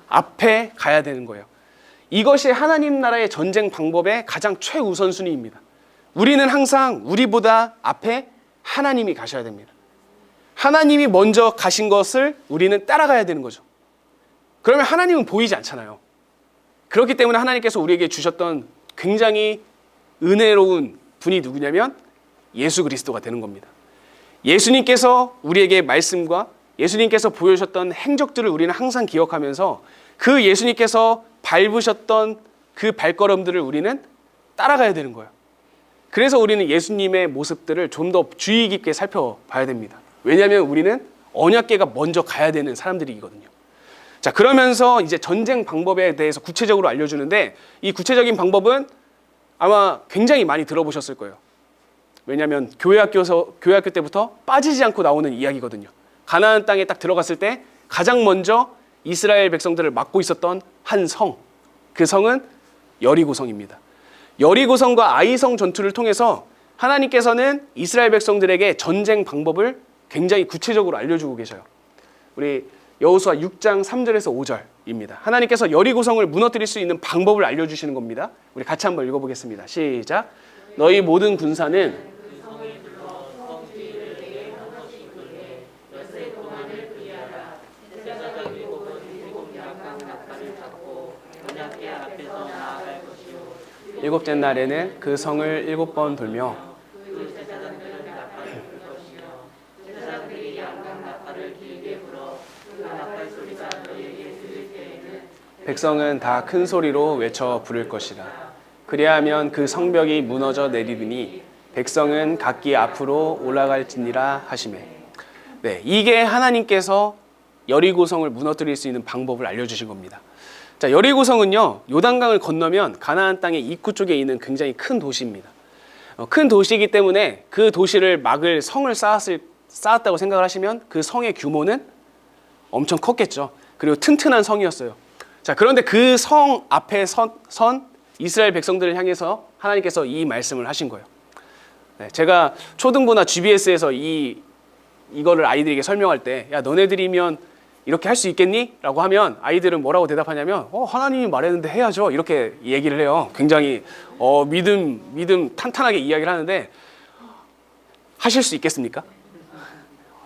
앞에 가야 되는 거예요. 이것이 하나님 나라의 전쟁 방법의 가장 최우선순위입니다. 우리는 항상 우리보다 앞에 하나님이 가셔야 됩니다. 하나님이 먼저 가신 것을 우리는 따라가야 되는 거죠. 그러면 하나님은 보이지 않잖아요. 그렇기 때문에 하나님께서 우리에게 주셨던 굉장히 은혜로운 분이 누구냐면 예수 그리스도가 되는 겁니다. 예수님께서 우리에게 말씀과 예수님께서 보여주셨던 행적들을 우리는 항상 기억하면서 그 예수님께서 밟으셨던 그 발걸음들을 우리는 따라가야 되는 거예요. 그래서 우리는 예수님의 모습들을 좀 더 주의 깊게 살펴봐야 됩니다. 왜냐하면 우리는 언약궤가 먼저 가야 되는 사람들이거든요. 자, 그러면서 이제 전쟁 방법에 대해서 구체적으로 알려주는데 이 구체적인 방법은 아마 굉장히 많이 들어보셨을 거예요. 왜냐하면 교회학교 때부터 빠지지 않고 나오는 이야기거든요. 가나안 땅에 딱 들어갔을 때 가장 먼저 이스라엘 백성들을 맡고 있었던 한 성, 그 성은 여리고성입니다. 여리고성과 아이성 전투를 통해서 하나님께서는 이스라엘 백성들에게 전쟁 방법을 굉장히 구체적으로 알려주고 계셔요. 우리 여호수아 6장 3절에서 5절입니다. 하나님께서 여리고성을 무너뜨릴 수 있는 방법을 알려주시는 겁니다. 우리 같이 한번 읽어보겠습니다. 시작. 너희 모든 군사는 그 성을 둘러 성지를 내게 한 것이 그에 엿새 동안을 하나님께 앞에서 나아갈 것이요 일곱째 날에는 그 성을 7번 돌며 그 제사장들은 나팔을 불 것이며 제사장들이 양각 나팔을 길게 불어 그 나팔 소리가 너희에게 들릴 때에는 백성은 다 큰 소리로 외쳐 부를 것이라. 그리하면 그 성벽이 무너져 내리더니 백성은 각기 앞으로 올라갈지니라 하시매. 네, 이게 하나님께서 여리고성을 무너뜨릴 수 있는 방법을 알려주신 겁니다. 자, 여리고성은요, 요단강을 건너면 가나안 땅의 입구 쪽에 있는 굉장히 큰 도시입니다. 큰 도시이기 때문에 그 도시를 막을 성을 쌓았다고 생각을 하시면 그 성의 규모는 엄청 컸겠죠. 그리고 튼튼한 성이었어요. 자, 그런데 그 성 앞에 선 이스라엘 백성들을 향해서 하나님께서 이 말씀을 하신 거예요. 네, 제가 초등부나 GBS에서 이거를 아이들에게 설명할 때, 야, 너네들이면 이렇게 할 수 있겠니? 라고 하면 아이들은 뭐라고 대답하냐면, 하나님이 말했는데 해야죠. 이렇게 얘기를 해요. 굉장히 믿음 탄탄하게 이야기를 하는데, 하실 수 있겠습니까?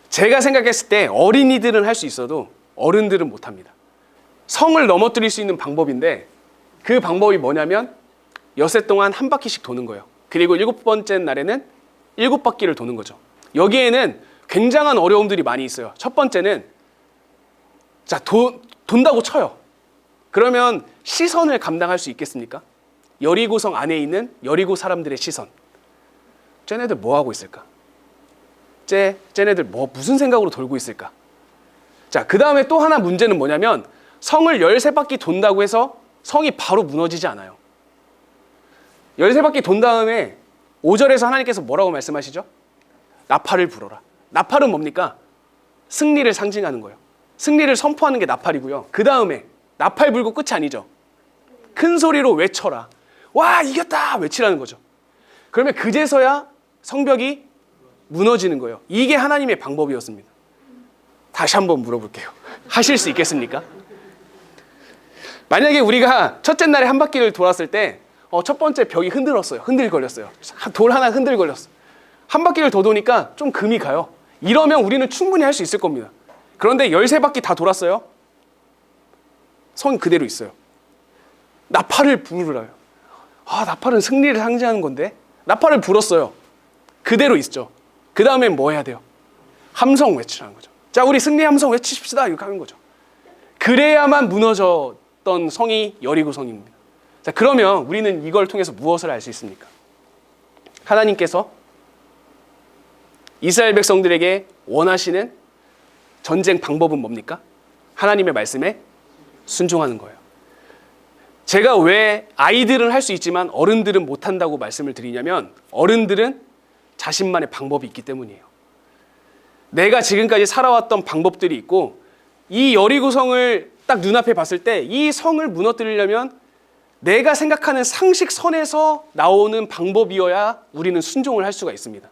제가 생각했을 때 어린이들은 할 수 있어도 어른들은 못합니다. 성을 넘어뜨릴 수 있는 방법인데, 그 방법이 뭐냐면 엿새 동안 한 바퀴씩 도는 거예요. 그리고 7번째 날에는 7바퀴를 도는 거죠. 여기에는 굉장한 어려움들이 많이 있어요. 첫 번째는, 자, 돈다고 쳐요. 그러면 시선을 감당할 수 있겠습니까? 여리고성 안에 있는 여리고 사람들의 시선. 쟤네들 뭐 하고 있을까? 쟤네들 무슨 생각으로 돌고 있을까? 자, 그 다음에 또 하나 문제는 뭐냐면 성을 13바퀴 돈다고 해서 성이 바로 무너지지 않아요. 13바퀴 돈 다음에 5절에서 하나님께서 뭐라고 말씀하시죠? 나팔을 불어라. 나팔은 뭡니까? 승리를 상징하는 거예요. 승리를 선포하는 게 나팔이고요. 그 다음에 나팔 불고 끝이 아니죠. 큰 소리로 외쳐라. 와, 이겼다! 외치라는 거죠. 그러면 그제서야 성벽이 무너지는 거예요. 이게 하나님의 방법이었습니다. 다시 한번 물어볼게요. 하실 수 있겠습니까? 만약에 우리가 첫째 날에 한 바퀴를 돌았을 때 첫 번째 벽이 흔들거렸어요. 돌 하나 흔들거렸어. 한 바퀴를 더 도니까 좀 금이 가요. 이러면 우리는 충분히 할 수 있을 겁니다. 그런데 13바퀴 다 돌았어요. 성 그대로 있어요. 나팔을 부르라요. 나팔은 승리를 상징하는 건데. 나팔을 불었어요. 그대로 있죠. 그 다음엔 뭐 해야 돼요? 함성 외치라는 거죠. 자, 우리 승리 함성 외치십시다. 이렇게 하는 거죠. 그래야만 무너졌던 성이 여리고성입니다. 자, 그러면 우리는 이걸 통해서 무엇을 알 수 있습니까? 하나님께서 이스라엘 백성들에게 원하시는 전쟁 방법은 뭡니까? 하나님의 말씀에 순종하는 거예요. 제가 왜 아이들은 할 수 있지만 어른들은 못한다고 말씀을 드리냐면, 어른들은 자신만의 방법이 있기 때문이에요. 내가 지금까지 살아왔던 방법들이 있고, 이 여리고성을 딱 눈앞에 봤을 때 이 성을 무너뜨리려면 내가 생각하는 상식선에서 나오는 방법이어야 우리는 순종을 할 수가 있습니다.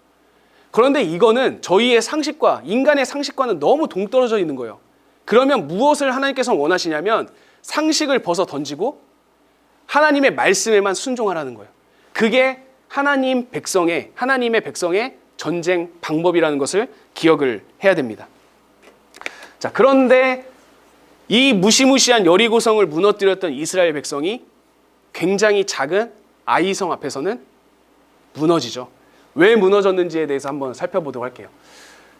그런데 이거는 저희의 상식과 인간의 상식과는 너무 동떨어져 있는 거예요. 그러면 무엇을 하나님께서 원하시냐면 상식을 벗어 던지고 하나님의 말씀에만 순종하라는 거예요. 그게 하나님의 백성의 전쟁 방법이라는 것을 기억을 해야 됩니다. 자, 그런데 이 무시무시한 여리고성을 무너뜨렸던 이스라엘 백성이 굉장히 작은 아이성 앞에서는 무너지죠. 왜 무너졌는지에 대해서 한번 살펴보도록 할게요.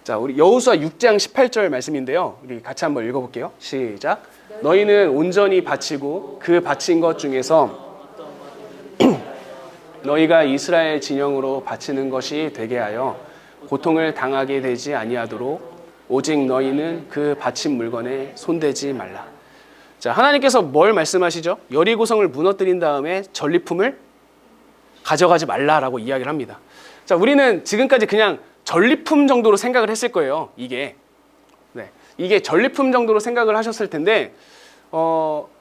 자, 우리 여호수아 6장 18절 말씀인데요. 우리 같이 한번 읽어볼게요. 시작. 너희는 온전히 바치고 그 바친 것 중에서 너희가 이스라엘 진영으로 바치는 것이 되게 하여 고통을 당하게 되지 아니하도록 오직 너희는 그 바친 물건에 손대지 말라. 자, 하나님께서 뭘 말씀하시죠? 여리고성을 무너뜨린 다음에 전리품을 가져가지 말라라고 이야기를 합니다. 자, 우리는 지금까지 그냥 전리품 정도로 생각을 했을 거예요. 이게 전리품 정도로 생각을 하셨을 텐데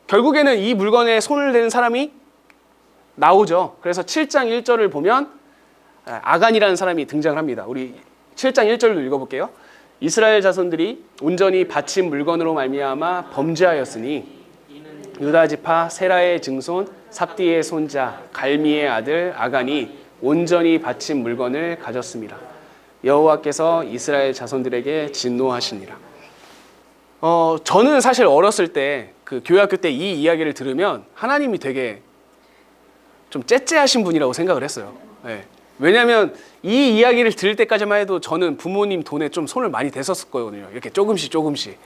결국에는 이 물건에 손을 대는 사람이 나오죠. 그래서 7장 1절을 보면 아간이라는 사람이 등장을 합니다. 우리 7장 1절도 읽어볼게요. 이스라엘 자손들이 온전히 바친 물건으로 말미암아 범죄하였으니 유다 지파 세라의 증손 삽디의 손자 갈미의 아들 아간이 온전히 바친 물건을 가졌습니다. 여호와께서 이스라엘 자손들에게 진노하시니라. 저는 사실 어렸을 때 그 교회학교 때 이 이야기를 들으면 하나님이 되게 좀 째째하신 분이라고 생각을 했어요. 네. 왜냐하면 이 이야기를 들을 때까지만 해도 저는 부모님 돈에 좀 손을 많이 댔었을 거거든요. 이렇게 조금씩.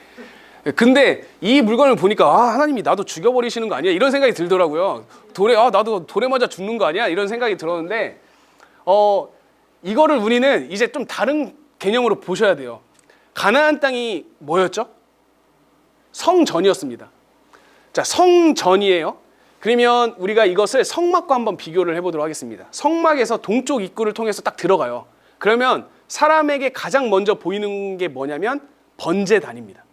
근데 이 물건을 보니까 하나님이 나도 죽여버리시는 거 아니야? 이런 생각이 들더라고요. 나도 돌에 맞아 죽는 거 아니야? 이런 생각이 들었는데 이거를 우리는 이제 좀 다른 개념으로 보셔야 돼요. 가나안 땅이 뭐였죠? 성전이었습니다. 자, 성전이에요. 그러면 우리가 이것을 성막과 한번 비교를 해보도록 하겠습니다. 성막에서 동쪽 입구를 통해서 딱 들어가요. 그러면 사람에게 가장 먼저 보이는 게 뭐냐면 번제단입니다.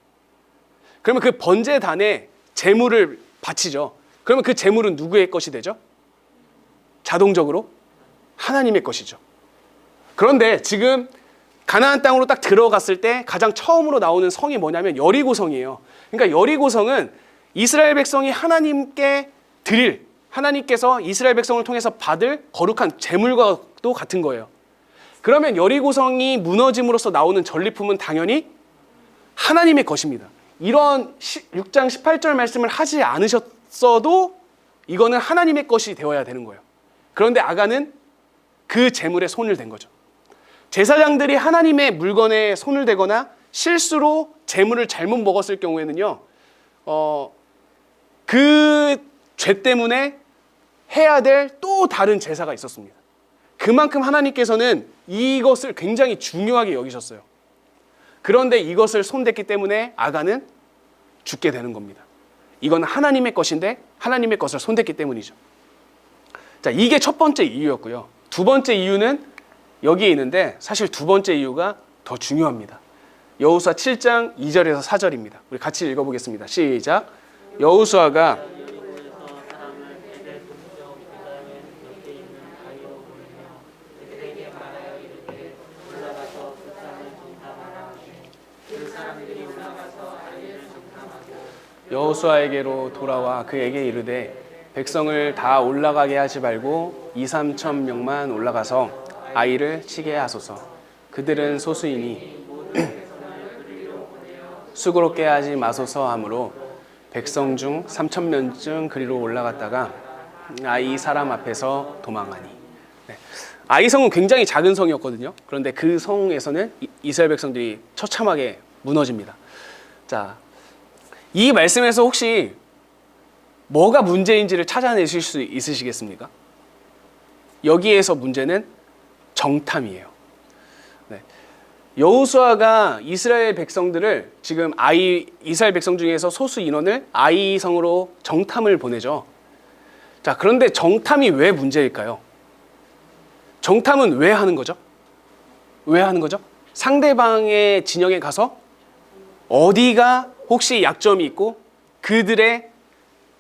그러면 그 번제단에 제물을 바치죠. 그러면 그 제물은 누구의 것이 되죠? 자동적으로 하나님의 것이죠. 그런데 지금 가나안 땅으로 딱 들어갔을 때 가장 처음으로 나오는 성이 뭐냐면 여리고성이에요. 그러니까 여리고성은 이스라엘 백성이 하나님께서 이스라엘 백성을 통해서 받을 거룩한 제물과도 같은 거예요. 그러면 여리고성이 무너짐으로써 나오는 전리품은 당연히 하나님의 것입니다. 이런 6장 18절 말씀을 하지 않으셨어도 이거는 하나님의 것이 되어야 되는 거예요. 그런데 아간은 그 제물에 손을 댄 거죠. 제사장들이 하나님의 물건에 손을 대거나 실수로 제물을 잘못 먹었을 경우에는요, 그 죄 때문에 해야 될 또 다른 제사가 있었습니다. 그만큼 하나님께서는 이것을 굉장히 중요하게 여기셨어요. 그런데 이것을 손댔기 때문에 아간은 죽게 되는 겁니다. 이건 하나님의 것인데 하나님의 것을 손댔기 때문이죠. 자, 이게 첫 번째 이유였고요. 두 번째 이유는 여기에 있는데 사실 두 번째 이유가 더 중요합니다. 여호수아 7장 2절에서 4절입니다. 우리 같이 읽어보겠습니다. 시작. 여호수아가 여호수아에게로 돌아와 그에게 이르되 백성을 다 올라가게 하지 말고 2-3천 명만 올라가서 아이를 치게 하소서. 그들은 소수이니 수고롭게 하지 마소서 하므로 백성 중 3천 명쯤 그리로 올라갔다가 아이 사람 앞에서 도망하니. 네. 아이성은 굉장히 작은 성이었거든요. 그런데 그 성에서는 이스라엘 백성들이 처참하게 무너집니다. 자, 이 말씀에서 혹시 뭐가 문제인지를 찾아내실 수 있으시겠습니까? 여기에서 문제는 정탐이에요. 네. 여호수아가 이스라엘 백성들을 지금 이스라엘 백성 중에서 소수 인원을 아이성으로 정탐을 보내죠. 자, 그런데 정탐이 왜 문제일까요? 정탐은 왜 하는 거죠? 왜 하는 거죠? 상대방의 진영에 가서 어디가 혹시 약점이 있고 그들의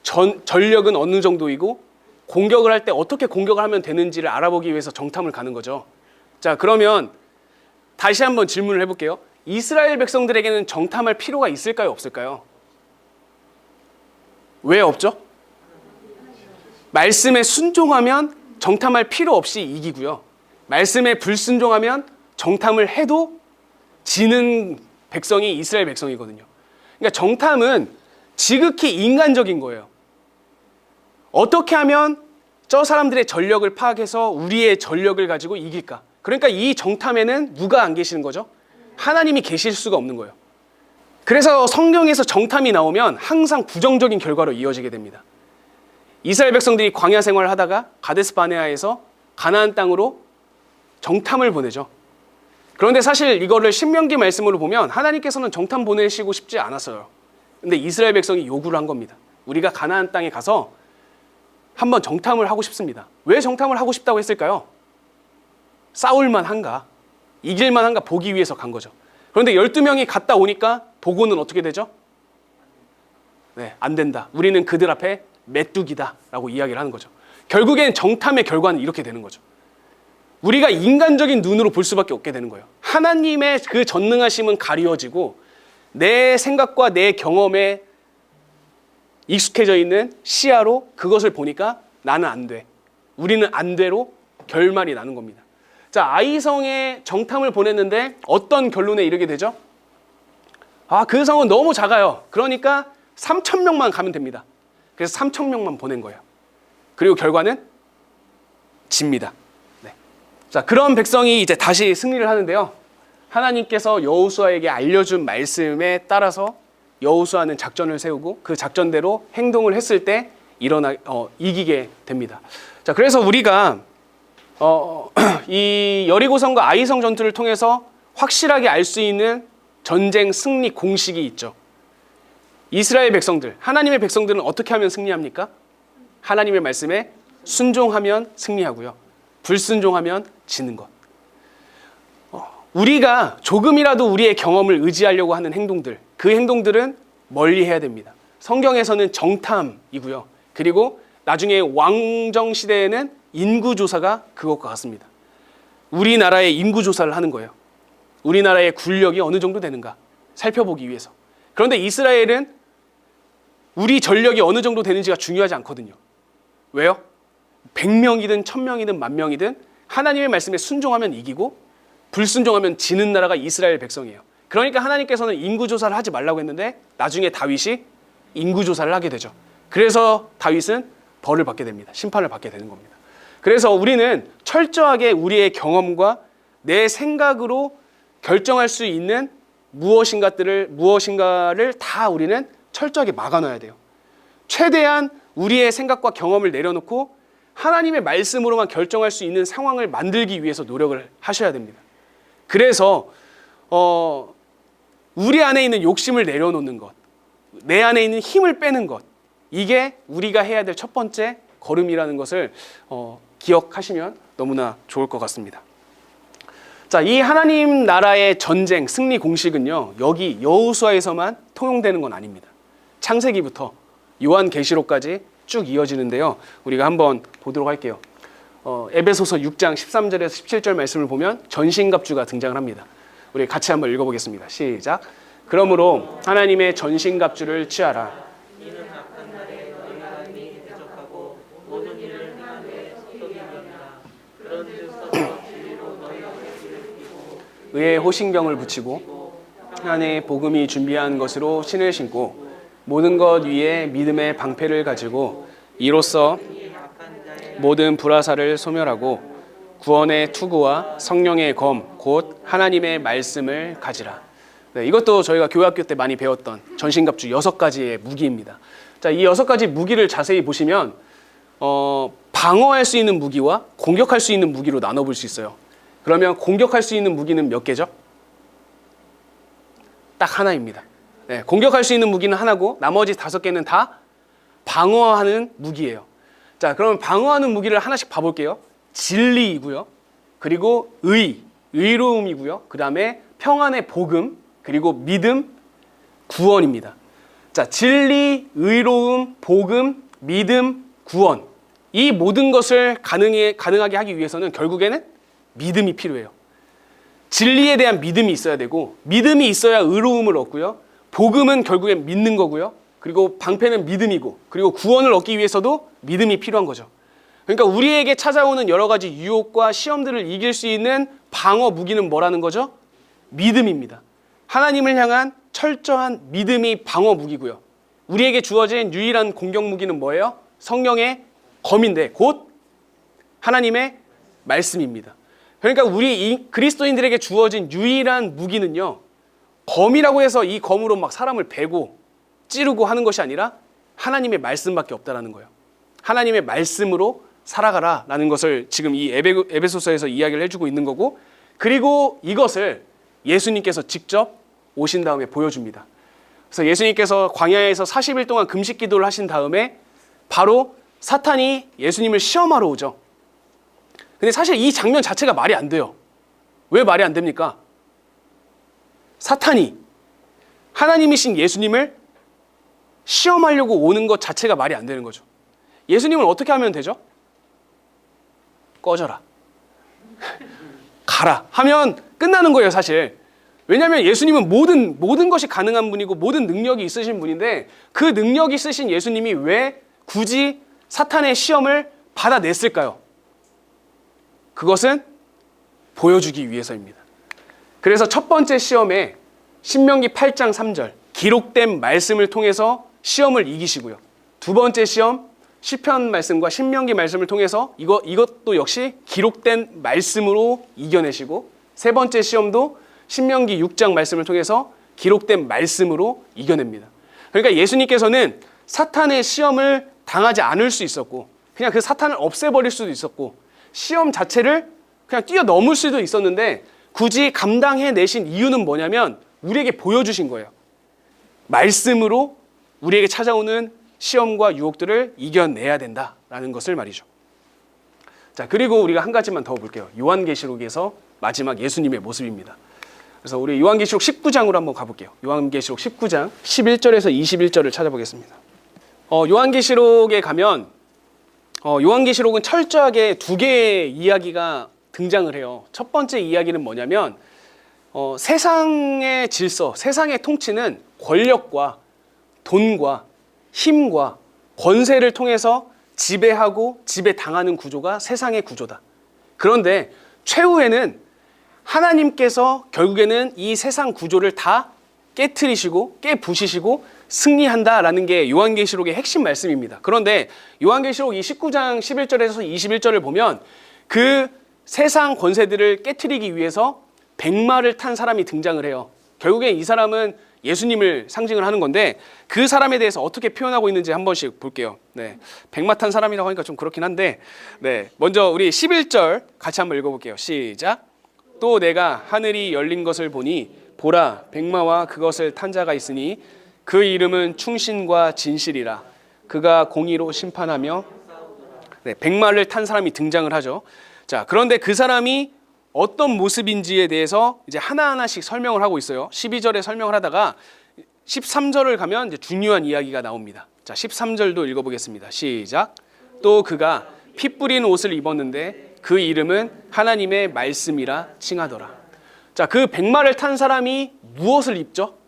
전력은 어느 정도이고 공격을 할 때 어떻게 공격을 하면 되는지를 알아보기 위해서 정탐을 가는 거죠. 자, 그러면 다시 한번 질문을 해볼게요. 이스라엘 백성들에게는 정탐할 필요가 있을까요? 없을까요? 왜 없죠? 말씀에 순종하면 정탐할 필요 없이 이기고요. 말씀에 불순종하면 정탐을 해도 지는 백성이 이스라엘 백성이거든요. 그러니까 정탐은 지극히 인간적인 거예요. 어떻게 하면 저 사람들의 전력을 파악해서 우리의 전력을 가지고 이길까? 그러니까 이 정탐에는 누가 안 계시는 거죠? 하나님이 계실 수가 없는 거예요. 그래서 성경에서 정탐이 나오면 항상 부정적인 결과로 이어지게 됩니다. 이스라엘 백성들이 광야 생활을 하다가 가데스 바네아에서 가나안 땅으로 정탐을 보내죠. 그런데 사실 이거를 신명기 말씀으로 보면 하나님께서는 정탐 보내시고 싶지 않았어요. 근데 이스라엘 백성이 요구를 한 겁니다. 우리가 가나안 땅에 가서 한번 정탐을 하고 싶습니다. 왜 정탐을 하고 싶다고 했을까요? 싸울만 한가? 이길만 한가 보기 위해서 간 거죠. 그런데 12명이 갔다 오니까 보고는 어떻게 되죠? 네, 안 된다. 우리는 그들 앞에 메뚜기다 라고 이야기를 하는 거죠. 결국엔 정탐의 결과는 이렇게 되는 거죠. 우리가 인간적인 눈으로 볼 수밖에 없게 되는 거예요. 하나님의 그 전능하심은 가리워지고 내 생각과 내 경험에 익숙해져 있는 시야로 그것을 보니까 나는 안 돼. 우리는 안 돼로 결말이 나는 겁니다. 자, 아이성에 정탐을 보냈는데 어떤 결론에 이르게 되죠? 그 성은 너무 작아요. 그러니까 3,000명만 가면 됩니다. 그래서 3,000명만 보낸 거예요. 그리고 결과는 집니다. 네. 자, 그런 백성이 이제 다시 승리를 하는데요. 하나님께서 여호수아에게 알려준 말씀에 따라서 여호수아는 작전을 세우고 그 작전대로 행동을 했을 때 이기게 됩니다. 자, 그래서 우리가 이 여리고성과 아이성 전투를 통해서 확실하게 알 수 있는 전쟁 승리 공식이 있죠. 이스라엘 백성들, 하나님의 백성들은 어떻게 하면 승리합니까? 하나님의 말씀에 순종하면 승리하고요. 불순종하면 지는 것. 우리가 조금이라도 우리의 경험을 의지하려고 하는 행동들, 그 행동들은 멀리 해야 됩니다. 성경에서는 정탐이고요. 그리고 나중에 왕정 시대에는 인구조사가 그것과 같습니다. 우리나라의 인구조사를 하는 거예요. 우리나라의 군력이 어느 정도 되는가 살펴보기 위해서. 그런데 이스라엘은 우리 전력이 어느 정도 되는지가 중요하지 않거든요. 왜요? 100명이든 1000명이든 10,000명이든 하나님의 말씀에 순종하면 이기고 불순종하면 지는 나라가 이스라엘 백성이에요. 그러니까 하나님께서는 인구조사를 하지 말라고 했는데 나중에 다윗이 인구조사를 하게 되죠. 그래서 다윗은 벌을 받게 됩니다. 심판을 받게 되는 겁니다. 그래서 우리는 철저하게 우리의 경험과 내 생각으로 결정할 수 있는 무엇인가를 다 우리는 철저하게 막아놔야 돼요. 최대한 우리의 생각과 경험을 내려놓고 하나님의 말씀으로만 결정할 수 있는 상황을 만들기 위해서 노력을 하셔야 됩니다. 그래서 우리 안에 있는 욕심을 내려놓는 것, 내 안에 있는 힘을 빼는 것, 이게 우리가 해야 될 첫 번째 걸음이라는 것을 기억하시면 너무나 좋을 것 같습니다. 자, 이 하나님 나라의 전쟁 승리 공식은요, 여기 여호수아에서만 통용되는 건 아닙니다. 창세기부터 요한계시록까지 쭉 이어지는데요. 우리가 한번 보도록 할게요. 에베소서 6장 13절에서 17절 말씀을 보면 전신갑주가 등장을 합니다. 우리 같이 한번 읽어보겠습니다. 시작. 그러므로 하나님의 전신갑주를 취하라. 이는 악한 날에 너희가 능히 대적하고 모든 일을 행하되 속덕이니라. 그런즉 서서 진리로 너희가 무기를 입고 의의 호신경을 붙이고 안에 복음이 준비한 것으로 신을 신고 모든 것 위에 믿음의 방패를 가지고 이로써 모든 불화살을 소멸하고 구원의 투구와 성령의 검 곧 하나님의 말씀을 가지라. 네, 이것도 저희가 교회학교 때 많이 배웠던 전신갑주 6가지의 무기입니다. 자, 이 6가지 무기를 자세히 보시면 방어할 수 있는 무기와 공격할 수 있는 무기로 나눠볼 수 있어요. 그러면 공격할 수 있는 무기는 몇 개죠? 딱 하나입니다. 네, 공격할 수 있는 무기는 하나고 나머지 5개는 다 방어하는 무기예요. 자, 그러면 방어하는 무기를 하나씩 봐볼게요. 진리이고요. 그리고 의로움이고요. 그 다음에 평안의 복음, 그리고 믿음, 구원입니다. 자, 진리, 의로움, 복음, 믿음, 구원. 이 모든 것을 가능하게 하기 위해서는 결국에는 믿음이 필요해요. 진리에 대한 믿음이 있어야 되고, 믿음이 있어야 의로움을 얻고요. 복음은 결국엔 믿는 거고요. 그리고 방패는 믿음이고, 그리고 구원을 얻기 위해서도 믿음이 필요한 거죠. 그러니까 우리에게 찾아오는 여러 가지 유혹과 시험들을 이길 수 있는 방어 무기는 뭐라는 거죠? 믿음입니다. 하나님을 향한 철저한 믿음이 방어 무기고요. 우리에게 주어진 유일한 공격 무기는 뭐예요? 성령의 검인데 곧 하나님의 말씀입니다. 그러니까 우리 그리스도인들에게 주어진 유일한 무기는요, 검이라고 해서 이 검으로 막 사람을 베고 찌르고 하는 것이 아니라 하나님의 말씀밖에 없다라는 거예요. 하나님의 말씀으로 살아가라라는 것을 지금 이 에베소서에서 이야기를 해주고 있는 거고, 그리고 이것을 예수님께서 직접 오신 다음에 보여줍니다. 그래서 예수님께서 광야에서 40일 동안 금식 기도를 하신 다음에 바로 사탄이 예수님을 시험하러 오죠. 근데 사실 이 장면 자체가 말이 안 돼요. 왜 말이 안 됩니까? 사탄이 하나님이신 예수님을 시험하려고 오는 것 자체가 말이 안 되는 거죠. 예수님을 어떻게 하면 되죠? 꺼져라. 가라 하면 끝나는 거예요, 사실. 왜냐하면 예수님은 모든 것이 가능한 분이고 모든 능력이 있으신 분인데, 그 능력이 있으신 예수님이 왜 굳이 사탄의 시험을 받아냈을까요? 그것은 보여주기 위해서입니다. 그래서 첫 번째 시험에 신명기 8장 3절 기록된 말씀을 통해서 시험을 이기시고요. 두 번째 시험 시편 말씀과 신명기 말씀을 통해서 이것도 역시 기록된 말씀으로 이겨내시고, 세 번째 시험도 신명기 6장 말씀을 통해서 기록된 말씀으로 이겨냅니다. 그러니까 예수님께서는 사탄의 시험을 당하지 않을 수 있었고, 그냥 그 사탄을 없애버릴 수도 있었고, 시험 자체를 그냥 뛰어넘을 수도 있었는데, 굳이 감당해내신 이유는 뭐냐면 우리에게 보여주신 거예요. 말씀으로 우리에게 찾아오는 시험과 유혹들을 이겨내야 된다라는 것을 말이죠. 자, 그리고 우리가 한 가지만 더 볼게요. 요한계시록에서 마지막 예수님의 모습입니다. 그래서 우리 요한계시록 19장으로 한번 가볼게요. 요한계시록 19장 11절에서 21절을 찾아보겠습니다. 요한계시록에 가면 요한계시록은 철저하게 두 개의 이야기가 등장을 해요. 첫 번째 이야기는 뭐냐면 세상의 질서, 세상의 통치는 권력과 돈과 힘과 권세를 통해서 지배하고 지배당하는 구조가 세상의 구조다. 그런데 최후에는 하나님께서 결국에는 이 세상 구조를 다 깨트리시고 깨부시시고 승리한다라는 게 요한계시록의 핵심 말씀입니다. 그런데 요한계시록 이 19장 11절에서 21절을 보면 그 세상 권세들을 깨트리기 위해서 백마를 탄 사람이 등장을 해요. 결국에 이 사람은 예수님을 상징을 하는 건데, 그 사람에 대해서 어떻게 표현하고 있는지 한 번씩 볼게요. 네, 백마 탄 사람이라고 하니까 좀 그렇긴 한데, 네, 먼저 우리 11절 같이 한번 읽어볼게요. 시작. 또 내가 하늘이 열린 것을 보니 보라, 백마와 그것을 탄 자가 있으니 그 이름은 충신과 진실이라. 그가 공의로 심판하며. 네, 백마를 탄 사람이 등장을 하죠. 자, 그런데 그 사람이 어떤 모습인지에 대해서 이제 하나하나씩 설명을 하고 있어요. 12절에 설명을 하다가 13절을 가면 이제 중요한 이야기가 나옵니다. 자, 13절도 읽어보겠습니다. 시작. 또 그가 피 뿌린 옷을 입었는데 그 이름은 하나님의 말씀이라 칭하더라. 자, 그 백마를 탄 사람이 무엇을 입죠?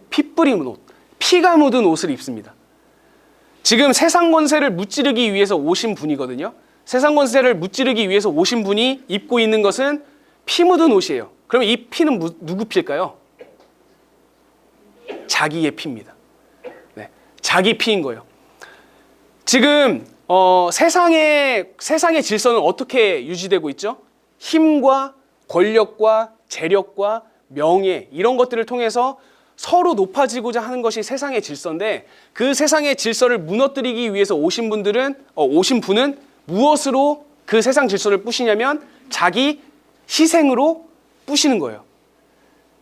피 뿌린 옷, 피가 묻은 옷을 입습니다. 지금 세상 권세를 무찌르기 위해서 오신 분이거든요. 세상 권세를 무찌르기 위해서 오신 분이 입고 있는 것은 피 묻은 옷이에요. 그러면 이 피는 누구 피일까요? 자기의 피입니다. 네, 자기 피인 거예요. 지금 세상의 질서는 어떻게 유지되고 있죠? 힘과 권력과 재력과 명예, 이런 것들을 통해서 서로 높아지고자 하는 것이 세상의 질서인데, 그 세상의 질서를 무너뜨리기 위해서 오신 분은 무엇으로 그 세상 질서를 부시냐면 자기 희생으로 부시는 거예요.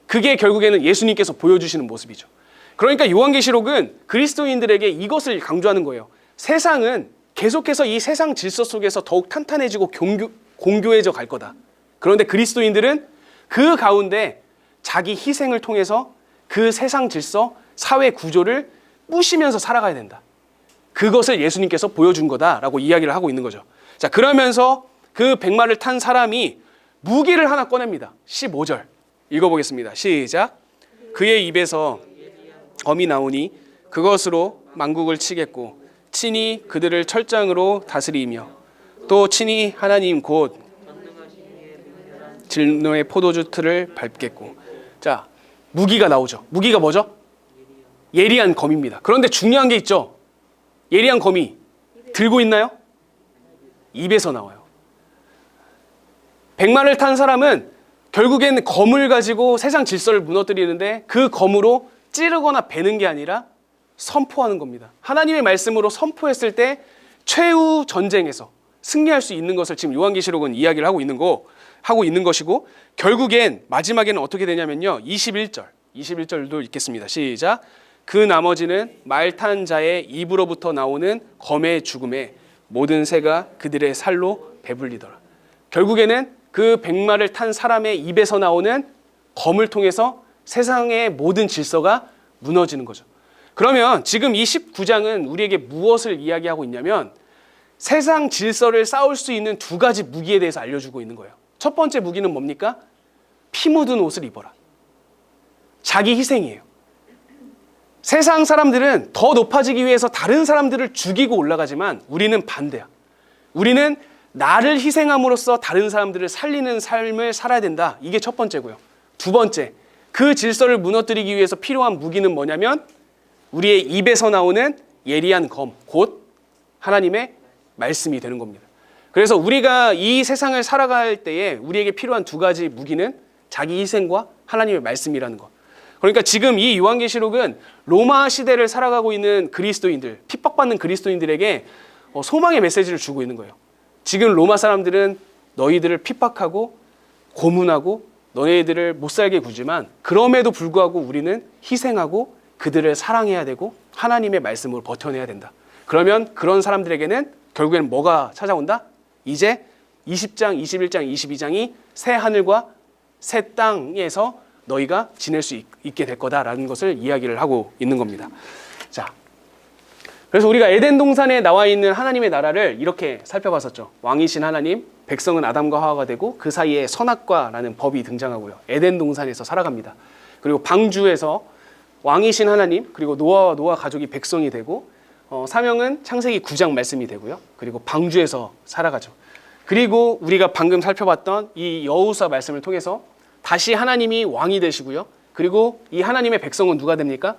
그게 결국에는 예수님께서 보여주시는 모습이죠. 그러니까 요한계시록은 그리스도인들에게 이것을 강조하는 거예요. 세상은 계속해서 이 세상 질서 속에서 더욱 탄탄해지고 공교해져 갈 거다. 그런데 그리스도인들은 그 가운데 자기 희생을 통해서 그 세상 질서, 사회 구조를 부시면서 살아가야 된다. 그것을 예수님께서 보여준 거다라고 이야기를 하고 있는 거죠. 자, 그러면서 그 백마를 탄 사람이 무기를 하나 꺼냅니다. 15절 읽어보겠습니다. 시작. 그의 입에서 검이 나오니 그것으로 만국을 치겠고 친히 그들을 철장으로 다스리며 또 친히 하나님 곧 진노의 포도주 틀을 밟겠고. 자, 무기가 나오죠. 무기가 뭐죠? 예리한 검입니다. 그런데 중요한 게 있죠. 예리한 검이 들고 있나요? 입에서 나와요. 백마를 탄 사람은 결국엔 검을 가지고 세상 질서를 무너뜨리는데, 그 검으로 찌르거나 베는 게 아니라 선포하는 겁니다. 하나님의 말씀으로 선포했을 때 최후 전쟁에서 승리할 수 있는 것을 지금 요한계시록은 이야기를 하고 있는 것이고, 결국엔 마지막에는 어떻게 되냐면요. 21절도 읽겠습니다. 시작. 그 나머지는 말 탄 자의 입으로부터 나오는 검의 죽음에 모든 새가 그들의 살로 배불리더라. 결국에는 그 백마를 탄 사람의 입에서 나오는 검을 통해서 세상의 모든 질서가 무너지는 거죠. 그러면 지금 이 19장은 우리에게 무엇을 이야기하고 있냐면, 세상 질서를 싸울 수 있는 두 가지 무기에 대해서 알려주고 있는 거예요. 첫 번째 무기는 뭡니까? 피 묻은 옷을 입어라. 자기 희생이에요. 세상 사람들은 더 높아지기 위해서 다른 사람들을 죽이고 올라가지만 우리는 반대야. 우리는 나를 희생함으로써 다른 사람들을 살리는 삶을 살아야 된다. 이게 첫 번째고요. 두 번째, 그 질서를 무너뜨리기 위해서 필요한 무기는 뭐냐면 우리의 입에서 나오는 예리한 검, 곧 하나님의 말씀이 되는 겁니다. 그래서 우리가 이 세상을 살아갈 때에 우리에게 필요한 두 가지 무기는 자기 희생과 하나님의 말씀이라는 것. 그러니까 지금 이 요한계시록은 로마 시대를 살아가고 있는 그리스도인들, 핍박받는 그리스도인들에게 소망의 메시지를 주고 있는 거예요. 지금 로마 사람들은 너희들을 핍박하고 고문하고 너희들을 못 살게 구지만 그럼에도 불구하고 우리는 희생하고 그들을 사랑해야 되고 하나님의 말씀으로 버텨내야 된다. 그러면 그런 사람들에게는 결국에는 뭐가 찾아온다? 이제 20장, 21장, 22장이 새 하늘과 새 땅에서 너희가 지낼 수 있게 될 거다라는 것을 이야기를 하고 있는 겁니다. 자, 그래서 우리가 에덴 동산에 나와 있는 하나님의 나라를 이렇게 살펴봤었죠. 왕이신 하나님, 백성은 아담과 하와가 되고 그 사이에 선악과라는 법이 등장하고요. 에덴 동산에서 살아갑니다. 그리고 방주에서 왕이신 하나님, 그리고 노아와 가족이 백성이 되고 사명은 창세기 9장 말씀이 되고요. 그리고 방주에서 살아가죠. 그리고 우리가 방금 살펴봤던 이 여호수아 말씀을 통해서 다시 하나님이 왕이 되시고요. 그리고 이 하나님의 백성은 누가 됩니까?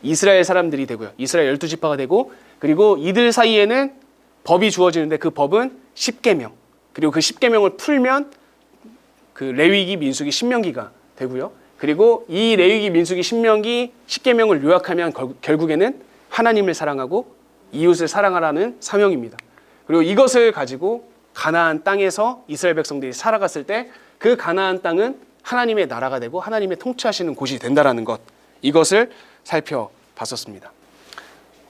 이스라엘 사람들이 되고요. 이스라엘 12지파가 되고 그리고 이들 사이에는 법이 주어지는데 그 법은 십계명. 그리고 그 십계명을 풀면 그 레위기, 민수기, 신명기가 되고요. 그리고 이 레위기, 민수기, 신명기, 십계명을 요약하면 결국에는 하나님을 사랑하고 이웃을 사랑하라는 사명입니다. 그리고 이것을 가지고 가나안 땅에서 이스라엘 백성들이 살아갔을 때 그 가나안 땅은 하나님의 나라가 되고 하나님의 통치하시는 곳이 된다라는 것, 이것을 살펴봤었습니다.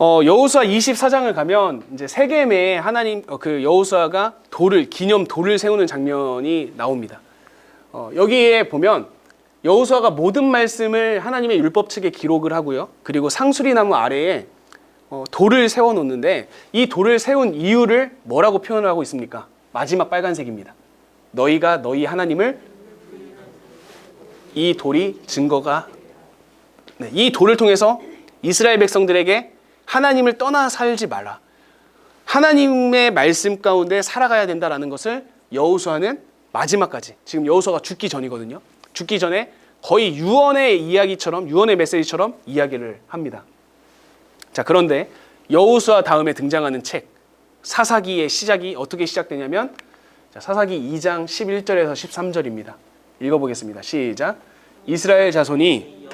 여호수아 24장을 가면 이제 세겜에 하나님 그 여호수아가 기념 돌을 세우는 장면이 나옵니다. 여기에 보면 여호수아가 모든 말씀을 하나님의 율법 책에 기록을 하고요. 그리고 상수리나무 아래에 돌을 세워 놓는데 이 돌을 세운 이유를 뭐라고 표현을 하고 있습니까? 마지막 빨간색입니다. 너희가 너희 하나님을 이 돌이 증거가 이 돌을 통해서 이스라엘 백성들에게 하나님을 떠나 살지 말라. 하나님의 말씀 가운데 살아가야 된다라는 것을 여호수아는 마지막까지, 지금 여호수아가 죽기 전이거든요. 죽기 전에 거의 유언의 이야기처럼, 유언의 메시지처럼 이야기를 합니다. 자, 그런데 여호수아 다음에 등장하는 책 사사기의 시작이 어떻게 시작되냐면 사사기 2장 11절에서 13절입니다. 읽어보겠습니다. 시작. 이스라엘 자손이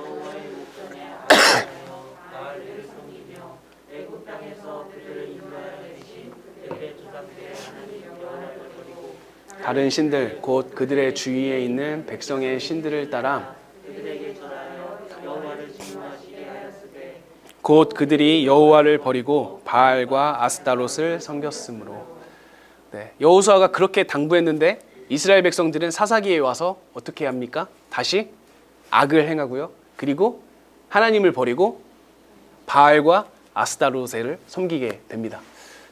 다른 신들 곧 그들의 주위에 있는 백성의 신들을 따라 곧 그들이 여호와를 버리고 바알과 아스타롯을 섬겼으므로. 여호수아가 그렇게 당부했는데 이스라엘 백성들은 사사기에 와서 어떻게 합니까? 다시 악을 행하고요. 그리고 하나님을 버리고 바알과 아스타롯을 섬기게 됩니다.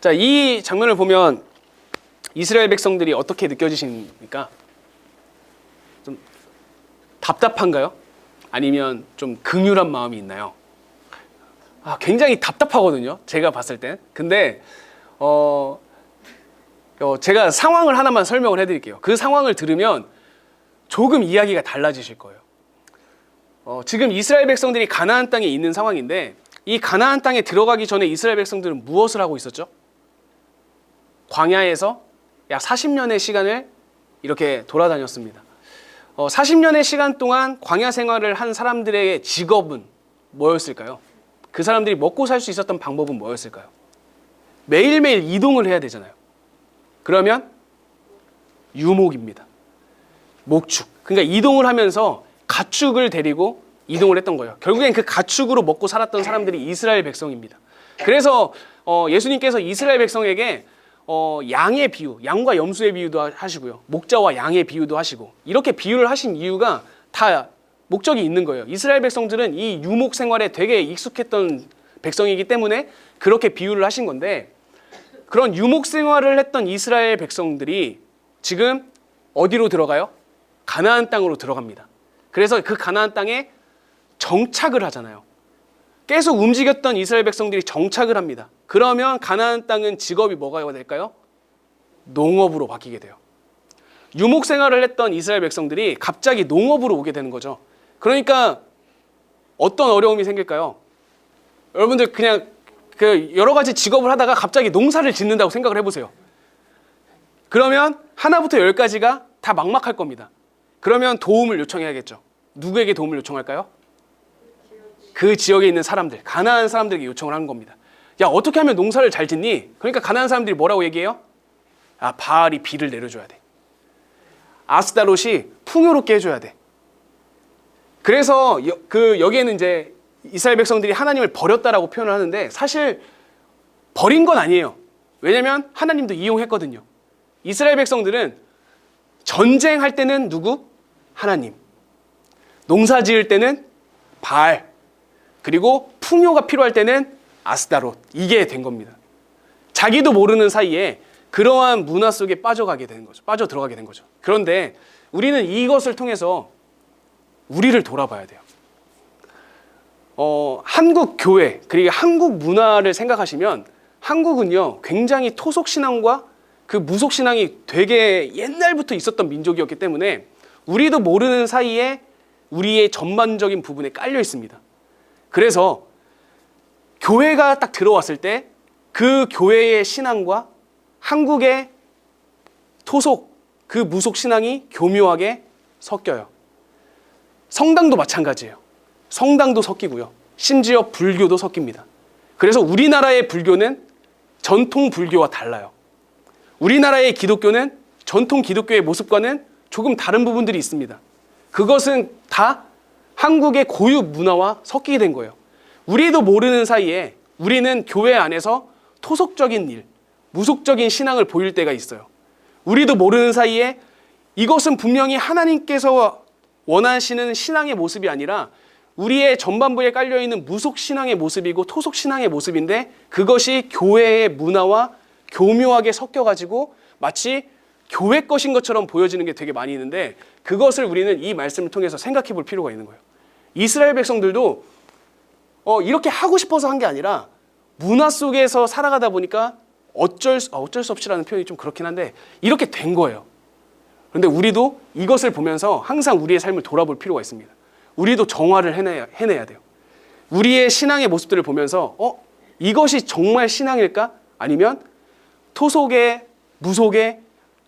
자, 이 장면을 보면 이스라엘 백성들이 어떻게 느껴지십니까? 좀 답답한가요? 아니면 좀 긍휼한 마음이 있나요? 굉장히 답답하거든요. 제가 봤을 땐. 근데 제가 상황을 하나만 설명을 해드릴게요. 그 상황을 들으면 조금 이야기가 달라지실 거예요. 지금 이스라엘 백성들이 가나안 땅에 있는 상황인데 이 가나안 땅에 들어가기 전에 이스라엘 백성들은 무엇을 하고 있었죠? 광야에서 약 40년의 시간을 이렇게 돌아다녔습니다. 40년의 시간 동안 광야 생활을 한 사람들의 직업은 뭐였을까요? 그 사람들이 먹고 살 수 있었던 방법은 뭐였을까요? 매일매일 이동을 해야 되잖아요. 그러면 유목입니다. 목축. 그러니까 이동을 하면서 가축을 데리고 이동을 했던 거예요. 결국엔 그 가축으로 먹고 살았던 사람들이 이스라엘 백성입니다. 그래서 예수님께서 이스라엘 백성에게 양의 비유, 양과 염소의 비유도 하시고요. 목자와 양의 비유도 하시고 이렇게 비유를 하신 이유가 다 목적이 있는 거예요. 이스라엘 백성들은 이 유목 생활에 되게 익숙했던 백성이기 때문에 그렇게 비유를 하신 건데 그런 유목 생활을 했던 이스라엘 백성들이 지금 어디로 들어가요? 가나안 땅으로 들어갑니다. 그래서 그 가나안 땅에 정착을 하잖아요. 계속 움직였던 이스라엘 백성들이 정착을 합니다. 그러면 가나안 땅은 직업이 뭐가 될까요? 농업으로 바뀌게 돼요. 유목 생활을 했던 이스라엘 백성들이 갑자기 농업으로 오게 되는 거죠. 그러니까 어떤 어려움이 생길까요? 여러분들 그냥 그 여러 가지 직업을 하다가 갑자기 농사를 짓는다고 생각을 해보세요. 그러면 하나부터 열까지가 다 막막할 겁니다. 그러면 도움을 요청해야겠죠. 누구에게 도움을 요청할까요? 그 지역에 있는 사람들, 가난한 사람들에게 요청을 하는 겁니다. 야, 어떻게 하면 농사를 잘 짓니? 그러니까 가난한 사람들이 뭐라고 얘기해요? 아, 바알이 비를 내려줘야 돼. 아스다롯이 풍요롭게 해줘야 돼. 그래서 여기에는 이제 이스라엘 백성들이 하나님을 버렸다라고 표현을 하는데 사실 버린 건 아니에요. 왜냐하면 하나님도 이용했거든요. 이스라엘 백성들은 전쟁할 때는 누구? 하나님. 농사 지을 때는 바알. 그리고 풍요가 필요할 때는 아스다롯. 이게 된 겁니다. 자기도 모르는 사이에 그러한 문화 속에 빠져가게 되는 거죠. 빠져들어가게 된 거죠. 그런데 우리는 이것을 통해서 우리를 돌아봐야 돼요. 한국 교회 그리고 한국 문화를 생각하시면 한국은요 굉장히 토속 신앙과 그 무속 신앙이 되게 옛날부터 있었던 민족이었기 때문에 우리도 모르는 사이에 우리의 전반적인 부분에 깔려 있습니다. 그래서 교회가 딱 들어왔을 때 그 교회의 신앙과 한국의 토속 그 무속 신앙이 교묘하게 섞여요. 성당도 마찬가지예요. 성당도 섞이고요. 심지어 불교도 섞입니다. 그래서 우리나라의 불교는 전통 불교와 달라요. 우리나라의 기독교는 전통 기독교의 모습과는 조금 다른 부분들이 있습니다. 그것은 다 한국의 고유 문화와 섞이게 된 거예요. 우리도 모르는 사이에 우리는 교회 안에서 토속적인 일, 무속적인 신앙을 보일 때가 있어요. 우리도 모르는 사이에 이것은 분명히 하나님께서 원하시는 신앙의 모습이 아니라 우리의 전반부에 깔려있는 무속 신앙의 모습이고 토속 신앙의 모습인데 그것이 교회의 문화와 교묘하게 섞여가지고 마치 교회 것인 것처럼 보여지는 게 되게 많이 있는데 그것을 우리는 이 말씀을 통해서 생각해 볼 필요가 있는 거예요. 이스라엘 백성들도 이렇게 하고 싶어서 한 게 아니라 문화 속에서 살아가다 보니까 어쩔 수 없이라는 표현이 좀 그렇긴 한데 이렇게 된 거예요. 그런데 우리도 이것을 보면서 항상 우리의 삶을 돌아볼 필요가 있습니다. 우리도 정화를 해내야 돼요. 우리의 신앙의 모습들을 보면서 이것이 정말 신앙일까? 아니면 토속의, 무속의,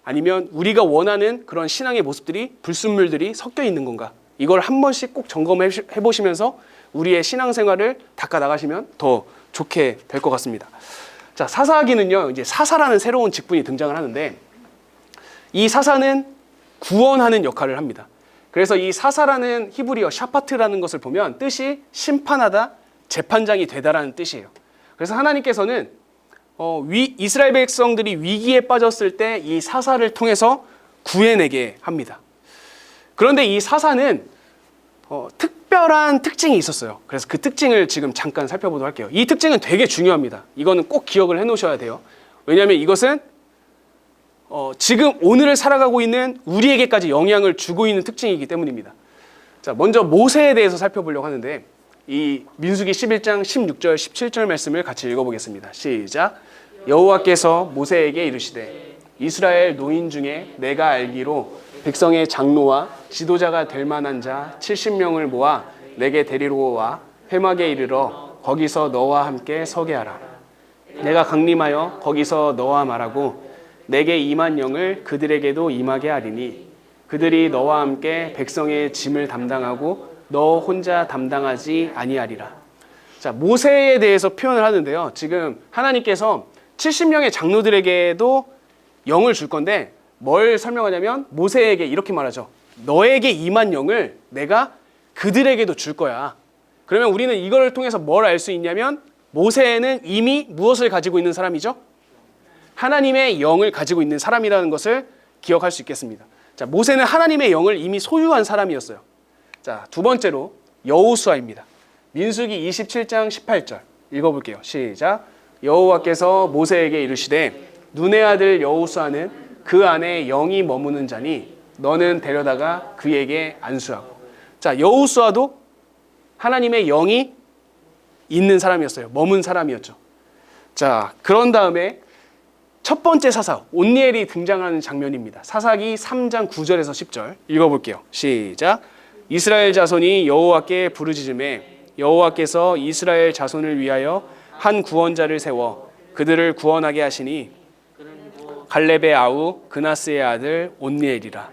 아니면 우리가 원하는 그런 신앙의 모습들이 불순물들이 섞여 있는 건가? 이걸 한 번씩 꼭 점검해 보시면서 우리의 신앙생활을 닦아 나가시면 더 좋게 될 것 같습니다. 자, 사사기는요, 이제 사사라는 새로운 직분이 등장을 하는데 이 사사는 구원하는 역할을 합니다. 그래서 이 사사라는 히브리어 샤파트라는 것을 보면 뜻이 심판하다, 재판장이 되다라는 뜻이에요. 그래서 하나님께서는 이스라엘 백성들이 위기에 빠졌을 때 이 사사를 통해서 구해내게 합니다. 그런데 이 사사는 특별한 특징이 있었어요. 그래서 그 특징을 지금 잠깐 살펴보도록 할게요. 이 특징은 되게 중요합니다. 이거는 꼭 기억을 해놓으셔야 돼요. 왜냐하면 이것은 지금 오늘을 살아가고 있는 우리에게까지 영향을 주고 있는 특징이기 때문입니다. 자, 먼저 모세에 대해서 살펴보려고 하는데 이 민수기 11장 16절 17절 말씀을 같이 읽어보겠습니다. 시작. 여호와께서 모세에게 이르시되 이스라엘 노인 중에 내가 알기로 백성의 장로와 지도자가 될 만한 자 70명을 모아 내게 데리러 와 회막에 이르러 거기서 너와 함께 서게 하라. 내가 강림하여 거기서 너와 말하고 내게 임한 영을 그들에게도 임하게 하리니 그들이 너와 함께 백성의 짐을 담당하고 너 혼자 담당하지 아니하리라. 자, 모세에 대해서 표현을 하는데요. 지금 하나님께서 70명의 장로들에게도 영을 줄 건데 뭘 설명하냐면 모세에게 이렇게 말하죠. 너에게 임한 영을 내가 그들에게도 줄 거야. 그러면 우리는 이걸 통해서 뭘 알 수 있냐면 모세는 이미 무엇을 가지고 있는 사람이죠? 하나님의 영을 가지고 있는 사람이라는 것을 기억할 수 있겠습니다. 자, 모세는 하나님의 영을 이미 소유한 사람이었어요. 자, 두 번째로 여호수아입니다. 민수기 27장 18절 읽어볼게요. 시작. 여호와께서 모세에게 이르시되 눈의 아들 여호수아는 그 안에 영이 머무는 자니 너는 데려다가 그에게 안수하고. 자, 여호수아도 하나님의 영이 있는 사람이었어요. 머문 사람이었죠. 자, 그런 다음에 첫 번째 사사 온니엘이 등장하는 장면입니다. 사사기 3장 9절에서 10절 읽어볼게요. 시작. 이스라엘 자손이 여호와께 부르짖음에 여호와께서 이스라엘 자손을 위하여 한 구원자를 세워 그들을 구원하게 하시니 갈렙의 아우 그나스의 아들 온니엘이라.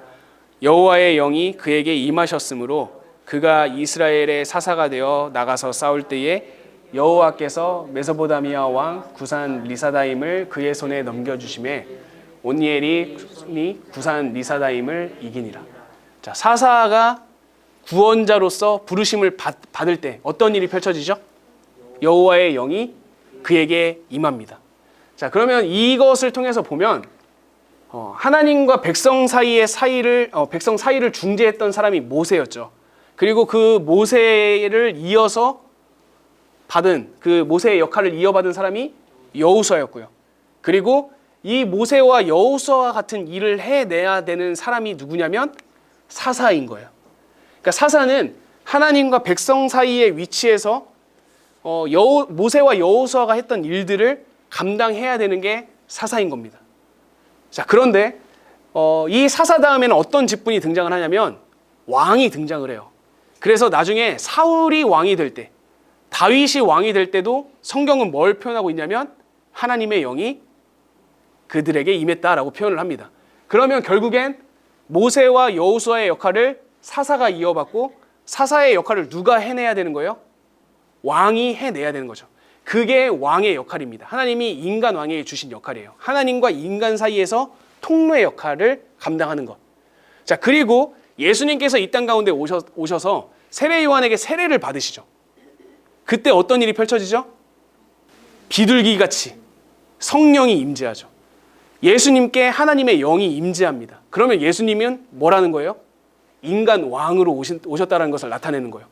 여호와의 영이 그에게 임하셨으므로 그가 이스라엘의 사사가 되어 나가서 싸울 때에 여호와께서 메소포다미아 왕 구산 리사다임을 그의 손에 넘겨주심에 온니엘이 구산 리사다임을 이기니라. 자, 사사가 구원자로서 부르심을 받을 때 어떤 일이 펼쳐지죠? 여호와의 영이 그에게 임합니다. 자, 그러면 이것을 통해서 보면 하나님과 백성 사이의 백성 사이를 중재했던 사람이 모세였죠. 그리고 그 모세를 이어서 받은 그 모세의 역할을 이어받은 사람이 여호수아였고요. 그리고 이 모세와 여호수아와 같은 일을 해내야 되는 사람이 누구냐면 사사인 거예요. 그러니까 사사는 하나님과 백성 사이의 위치에서 모세와 여호수아가 했던 일들을 감당해야 되는 게 사사인 겁니다. 자, 그런데 이 사사 다음에는 어떤 직분이 등장을 하냐면 왕이 등장을 해요. 그래서 나중에 사울이 왕이 될 때, 다윗이 왕이 될 때도 성경은 뭘 표현하고 있냐면 하나님의 영이 그들에게 임했다라고 표현을 합니다. 그러면 결국엔 모세와 여호수아의 역할을 사사가 이어받고 사사의 역할을 누가 해내야 되는 거예요? 왕이 해내야 되는 거죠. 그게 왕의 역할입니다. 하나님이 인간 왕에게 주신 역할이에요. 하나님과 인간 사이에서 통로의 역할을 감당하는 것. 자, 그리고 예수님께서 이 땅 가운데 오셔서 세례 요한에게 세례를 받으시죠. 그때 어떤 일이 펼쳐지죠? 비둘기 같이 성령이 임재하죠. 예수님께 하나님의 영이 임재합니다. 그러면 예수님은 뭐라는 거예요? 인간 왕으로 오셨다는 것을 나타내는 거예요.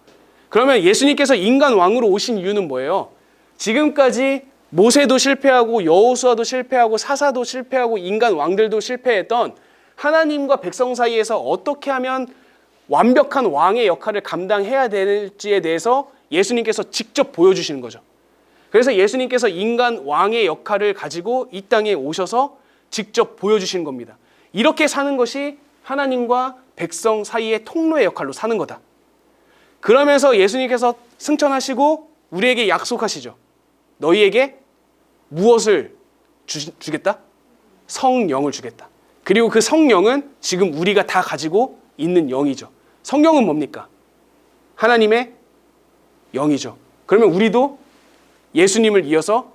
그러면 예수님께서 인간 왕으로 오신 이유는 뭐예요? 지금까지 모세도 실패하고 여호수아도 실패하고 사사도 실패하고 인간 왕들도 실패했던 하나님과 백성 사이에서 어떻게 하면 완벽한 왕의 역할을 감당해야 될지에 대해서 예수님께서 직접 보여주시는 거죠. 그래서 예수님께서 인간 왕의 역할을 가지고 이 땅에 오셔서 직접 보여주시는 겁니다. 이렇게 사는 것이 하나님과 백성 사이의 통로의 역할로 사는 거다. 그러면서 예수님께서 승천하시고 우리에게 약속하시죠. 너희에게 무엇을 주겠다? 성령을 주겠다. 그리고 그 성령은 지금 우리가 다 가지고 있는 영이죠. 성령은 뭡니까? 하나님의 영이죠. 그러면 우리도 예수님을 이어서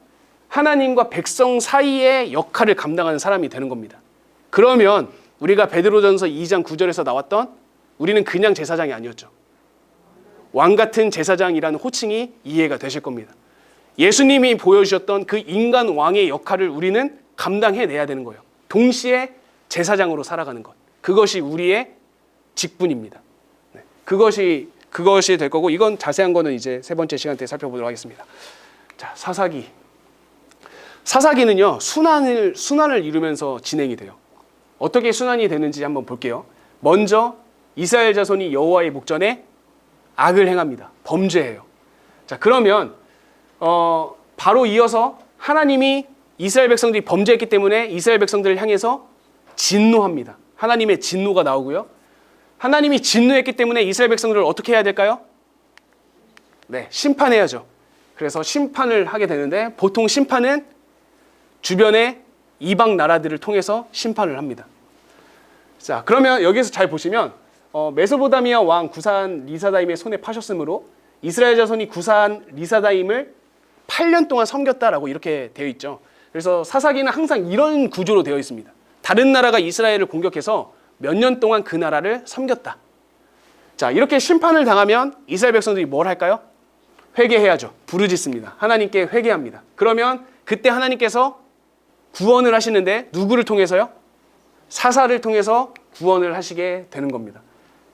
하나님과 백성 사이의 역할을 감당하는 사람이 되는 겁니다. 그러면 우리가 베드로전서 2장 9절에서 나왔던 우리는 그냥 제사장이 아니었죠. 왕 같은 제사장이라는 호칭이 이해가 되실 겁니다. 예수님이 보여주셨던 그 인간 왕의 역할을 우리는 감당해내야 되는 거예요. 동시에 제사장으로 살아가는 것. 그것이 우리의 직분입니다. 네. 그것이 될 거고, 이건 자세한 거는 이제 세 번째 시간 때 살펴보도록 하겠습니다. 자, 사사기. 사사기는요, 순환을 이루면서 진행이 돼요. 어떻게 순환이 되는지 한번 볼게요. 먼저 이스라엘 자손이 여호와의 목전에 악을 행합니다. 범죄해요. 자, 그러면 바로 이어서 하나님이 이스라엘 백성들이 범죄했기 때문에 이스라엘 백성들을 향해서 진노합니다. 하나님의 진노가 나오고요. 하나님이 진노했기 때문에 이스라엘 백성들을 어떻게 해야 될까요? 네, 심판해야죠. 그래서 심판을 하게 되는데 보통 심판은 주변의 이방 나라들을 통해서 심판을 합니다. 자, 그러면 여기서 잘 보시면 메소포다미아 왕 구산 리사다임의 손에 파셨으므로 이스라엘 자손이 구산 리사다임을 8년 동안 섬겼다라고 이렇게 되어 있죠. 그래서 사사기는 항상 이런 구조로 되어 있습니다. 다른 나라가 이스라엘을 공격해서 몇 년 동안 그 나라를 섬겼다. 자, 이렇게 심판을 당하면 이스라엘 백성들이 뭘 할까요? 회개해야죠. 부르짖습니다. 하나님께 회개합니다. 그러면 그때 하나님께서 구원을 하시는데 누구를 통해서요? 사사를 통해서 구원을 하시게 되는 겁니다.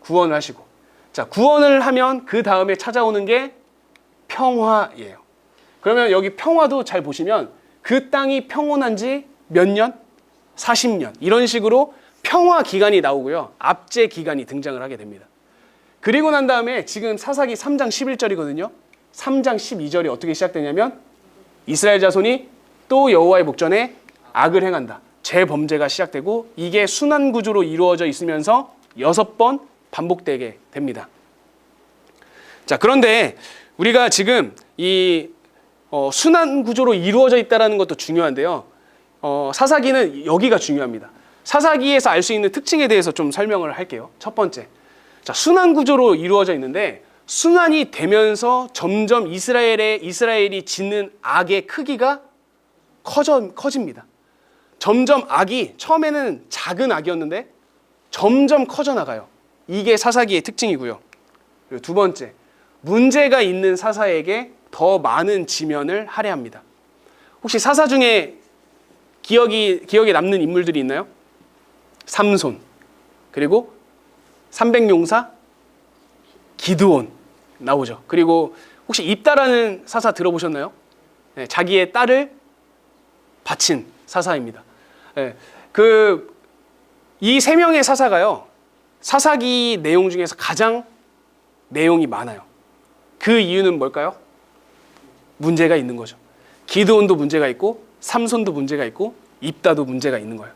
구원을 하시고. 자, 구원을 하면 그 다음에 찾아오는 게 평화예요. 그러면 여기 평화도 잘 보시면 그 땅이 평온한 지 몇 년? 40년. 이런 식으로 평화 기간이 나오고요. 압제 기간이 등장을 하게 됩니다. 그리고 난 다음에 지금 사사기 3장 11절이거든요. 3장 12절이 어떻게 시작되냐면 이스라엘 자손이 또 여호와의 목전에 악을 행한다. 재범죄가 시작되고 이게 순환 구조로 이루어져 있으면서 6번 반복되게 됩니다. 자, 그런데 우리가 지금 이 순환 구조로 이루어져 있다는 것도 중요한데요. 사사기는 여기가 중요합니다. 사사기에서 알 수 있는 특징에 대해서 좀 설명을 할게요. 첫 번째, 자, 순환 구조로 이루어져 있는데 순환이 되면서 점점 이스라엘이 짓는 악의 크기가 커집니다. 점점 악이 처음에는 작은 악이었는데 점점 커져 나가요. 이게 사사기의 특징이고요. 그리고 두 번째, 문제가 있는 사사에게 더 많은 지면을 할애합니다. 혹시 사사 중에 기억에 남는 인물들이 있나요? 삼손, 그리고 300용사 기드온 나오죠. 그리고 혹시 입다라는 사사 들어보셨나요? 네, 자기의 딸을 바친 사사입니다. 네, 이 세 명의 사사가요, 사사기 내용 중에서 가장 내용이 많아요. 그 이유는 뭘까요? 문제가 있는 거죠. 기드온도 문제가 있고 삼손도 문제가 있고 입다도 문제가 있는 거예요.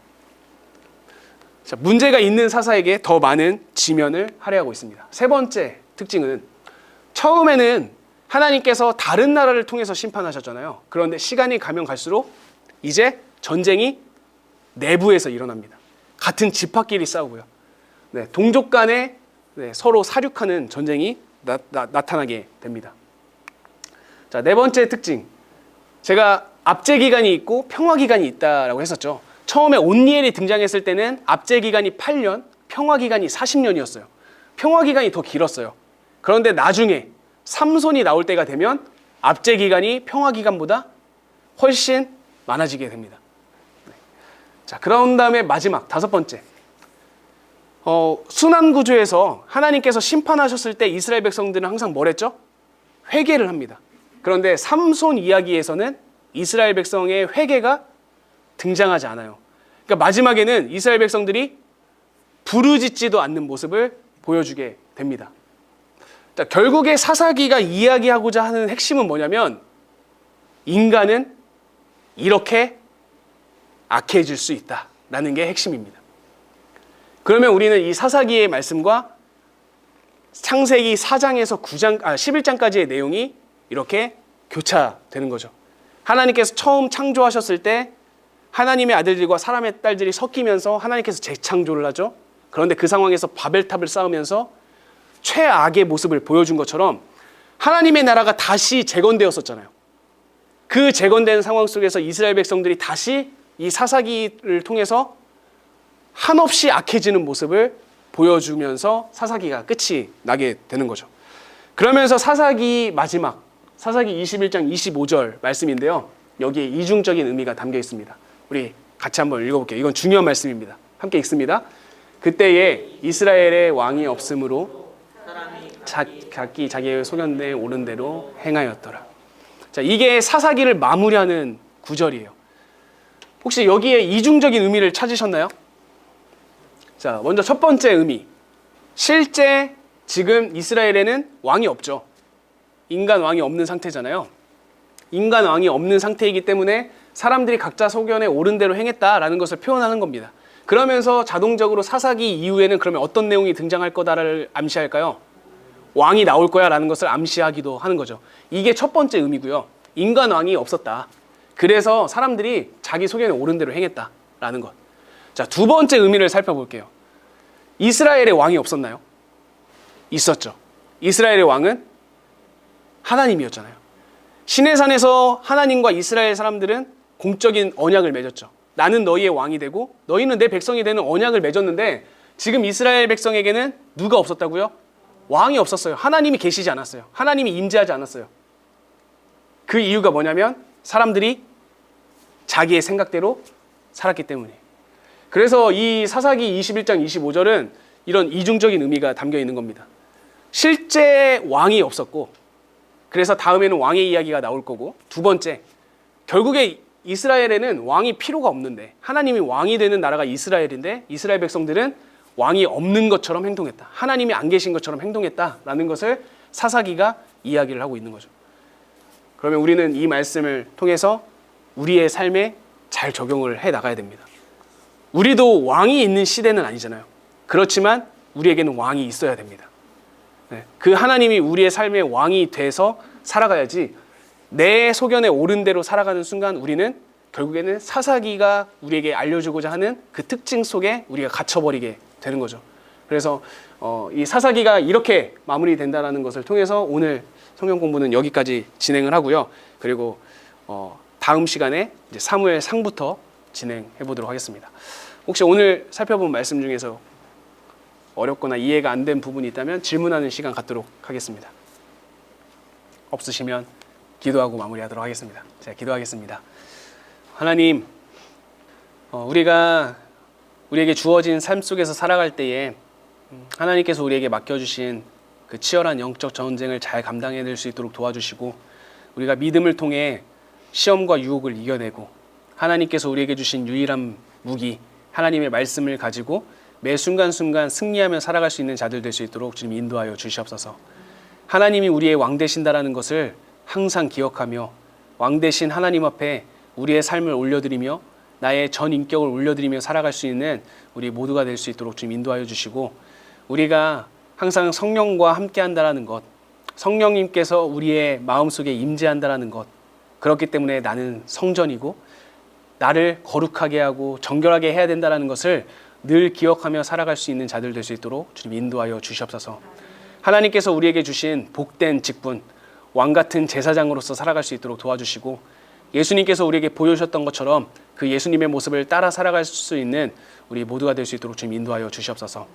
자, 문제가 있는 사사에게 더 많은 지면을 할애하고 있습니다. 세 번째 특징은 처음에는 하나님께서 다른 나라를 통해서 심판하셨잖아요. 그런데 시간이 가면 갈수록 이제 전쟁이 내부에서 일어납니다. 같은 지파끼리 싸우고요. 네, 동족 간에 서로 사륙하는 전쟁이 나타나게 됩니다. 자, 네 번째 특징. 제가 압제 기간이 있고 평화 기간이 있다라고 했었죠. 처음에 온니엘이 등장했을 때는 압제 기간이 8년, 평화 기간이 40년이었어요. 평화 기간이 더 길었어요. 그런데 나중에 삼손이 나올 때가 되면 압제 기간이 평화 기간보다 훨씬 많아지게 됩니다. 자, 그런 다음에 마지막 다섯 번째. 순환 구조에서 하나님께서 심판하셨을 때 이스라엘 백성들은 항상 뭘 했죠? 회개를 합니다. 그런데 삼손 이야기에서는 이스라엘 백성의 회개가 등장하지 않아요. 그러니까 마지막에는 이스라엘 백성들이 부르짖지도 않는 모습을 보여주게 됩니다. 자, 결국에 사사기가 이야기하고자 하는 핵심은 뭐냐면 인간은 이렇게 악해질 수 있다라는 게 핵심입니다. 그러면 우리는 이 사사기의 말씀과 창세기 4장에서 11장까지의 내용이 이렇게 교차되는 거죠. 하나님께서 처음 창조하셨을 때 하나님의 아들들과 사람의 딸들이 섞이면서 하나님께서 재창조를 하죠. 그런데 그 상황에서 바벨탑을 쌓으면서 최악의 모습을 보여준 것처럼 하나님의 나라가 다시 재건되었었잖아요. 그 재건된 상황 속에서 이스라엘 백성들이 다시 이 사사기를 통해서 한없이 악해지는 모습을 보여주면서 사사기가 끝이 나게 되는 거죠. 그러면서 사사기 마지막, 사사기 21장 25절 말씀인데요. 여기에 이중적인 의미가 담겨 있습니다. 우리 같이 한번 읽어볼게요. 이건 중요한 말씀입니다. 함께 읽습니다. 그때에 이스라엘의 왕이 없으므로 각기 자기의 소견대에 오른 대로 행하였더라. 자, 이게 사사기를 마무리하는 구절이에요. 혹시 여기에 이중적인 의미를 찾으셨나요? 자, 먼저 첫 번째 의미. 실제 지금 이스라엘에는 왕이 없죠. 인간 왕이 없는 상태잖아요. 인간 왕이 없는 상태이기 때문에 사람들이 각자 소견에 옳은 대로 행했다라는 것을 표현하는 겁니다. 그러면서 자동적으로 사사기 이후에는 그러면 어떤 내용이 등장할 거다를 암시할까요? 왕이 나올 거야 라는 것을 암시하기도 하는 거죠. 이게 첫 번째 의미고요. 인간 왕이 없었다. 그래서 사람들이 자기 소견에 옳은 대로 행했다라는 것. 자, 두 번째 의미를 살펴볼게요. 이스라엘의 왕이 없었나요? 있었죠. 이스라엘의 왕은 하나님이었잖아요. 시내산에서 하나님과 이스라엘 사람들은 공적인 언약을 맺었죠. 나는 너희의 왕이 되고 너희는 내 백성이 되는 언약을 맺었는데 지금 이스라엘 백성에게는 누가 없었다고요? 왕이 없었어요. 하나님이 계시지 않았어요. 하나님이 임재하지 않았어요. 그 이유가 뭐냐면 사람들이 자기의 생각대로 살았기 때문이에요. 그래서 이 사사기 21장 25절은 이런 이중적인 의미가 담겨 있는 겁니다. 실제 왕이 없었고 그래서 다음에는 왕의 이야기가 나올 거고, 두 번째, 결국에 이스라엘에는 왕이 필요가 없는데 하나님이 왕이 되는 나라가 이스라엘인데 이스라엘 백성들은 왕이 없는 것처럼 행동했다. 하나님이 안 계신 것처럼 행동했다라는 것을 사사기가 이야기를 하고 있는 거죠. 그러면 우리는 이 말씀을 통해서 우리의 삶에 잘 적용을 해 나가야 됩니다. 우리도 왕이 있는 시대는 아니잖아요. 그렇지만 우리에게는 왕이 있어야 됩니다. 그 하나님이 우리의 삶의 왕이 돼서 살아가야지 내 소견에 옳은 대로 살아가는 순간 우리는 결국에는 사사기가 우리에게 알려주고자 하는 그 특징 속에 우리가 갇혀버리게 되는 거죠. 그래서 이 사사기가 이렇게 마무리된다는 것을 통해서 오늘 성경 공부는 여기까지 진행을 하고요. 그리고 다음 시간에 이제 사무엘 상부터 진행해 보도록 하겠습니다. 혹시 오늘 살펴본 말씀 중에서 어렵거나 이해가 안 된 부분이 있다면 질문하는 시간 갖도록 하겠습니다. 없으시면 기도하고 마무리하도록 하겠습니다. 제가 기도하겠습니다. 하나님, 우리에게 주어진 삶 속에서 살아갈 때에 하나님께서 우리에게 맡겨주신 그 치열한 영적 전쟁을 잘 감당해낼 수 있도록 도와주시고 우리가 믿음을 통해 시험과 유혹을 이겨내고 하나님께서 우리에게 주신 유일한 무기 하나님의 말씀을 가지고 매 순간순간 승리하며 살아갈 수 있는 자들 될 수 있도록 주님 인도하여 주시옵소서. 하나님이 우리의 왕 되신다라는 것을 항상 기억하며 왕 되신 하나님 앞에 우리의 삶을 올려드리며 나의 전 인격을 올려드리며 살아갈 수 있는 우리 모두가 될 수 있도록 주님 인도하여 주시고 우리가 항상 성령과 함께 한다라는 것, 성령님께서 우리의 마음속에 임재한다라는 것, 그렇기 때문에 나는 성전이고 나를 거룩하게 하고 정결하게 해야 된다는 것을 늘 기억하며 살아갈 수 있는 자들 될 수 있도록 주님 인도하여 주시옵소서. 하나님께서 우리에게 주신 복된 직분, 왕같은 제사장으로서 살아갈 수 있도록 도와주시고 예수님께서 우리에게 보여주셨던 것처럼 그 예수님의 모습을 따라 살아갈 수 있는 우리 모두가 될 수 있도록 주님 인도하여 주시옵소서.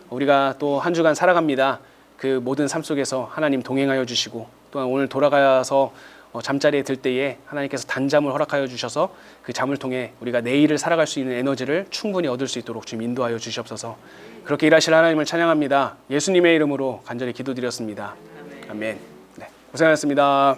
우리가 또 한 주간 살아갑니다. 그 모든 삶 속에서 하나님 동행하여 주시고 또한 오늘 돌아가서 잠자리에 들 때에 하나님께서 단잠을 허락하여 주셔서 그 잠을 통해 우리가 내일을 살아갈 수 있는 에너지를 충분히 얻을 수 있도록 주님 인도하여 주시옵소서. 그렇게 일하실 하나님을 찬양합니다. 예수님의 이름으로 간절히 기도드렸습니다. 아멘. 네, 고생하셨습니다.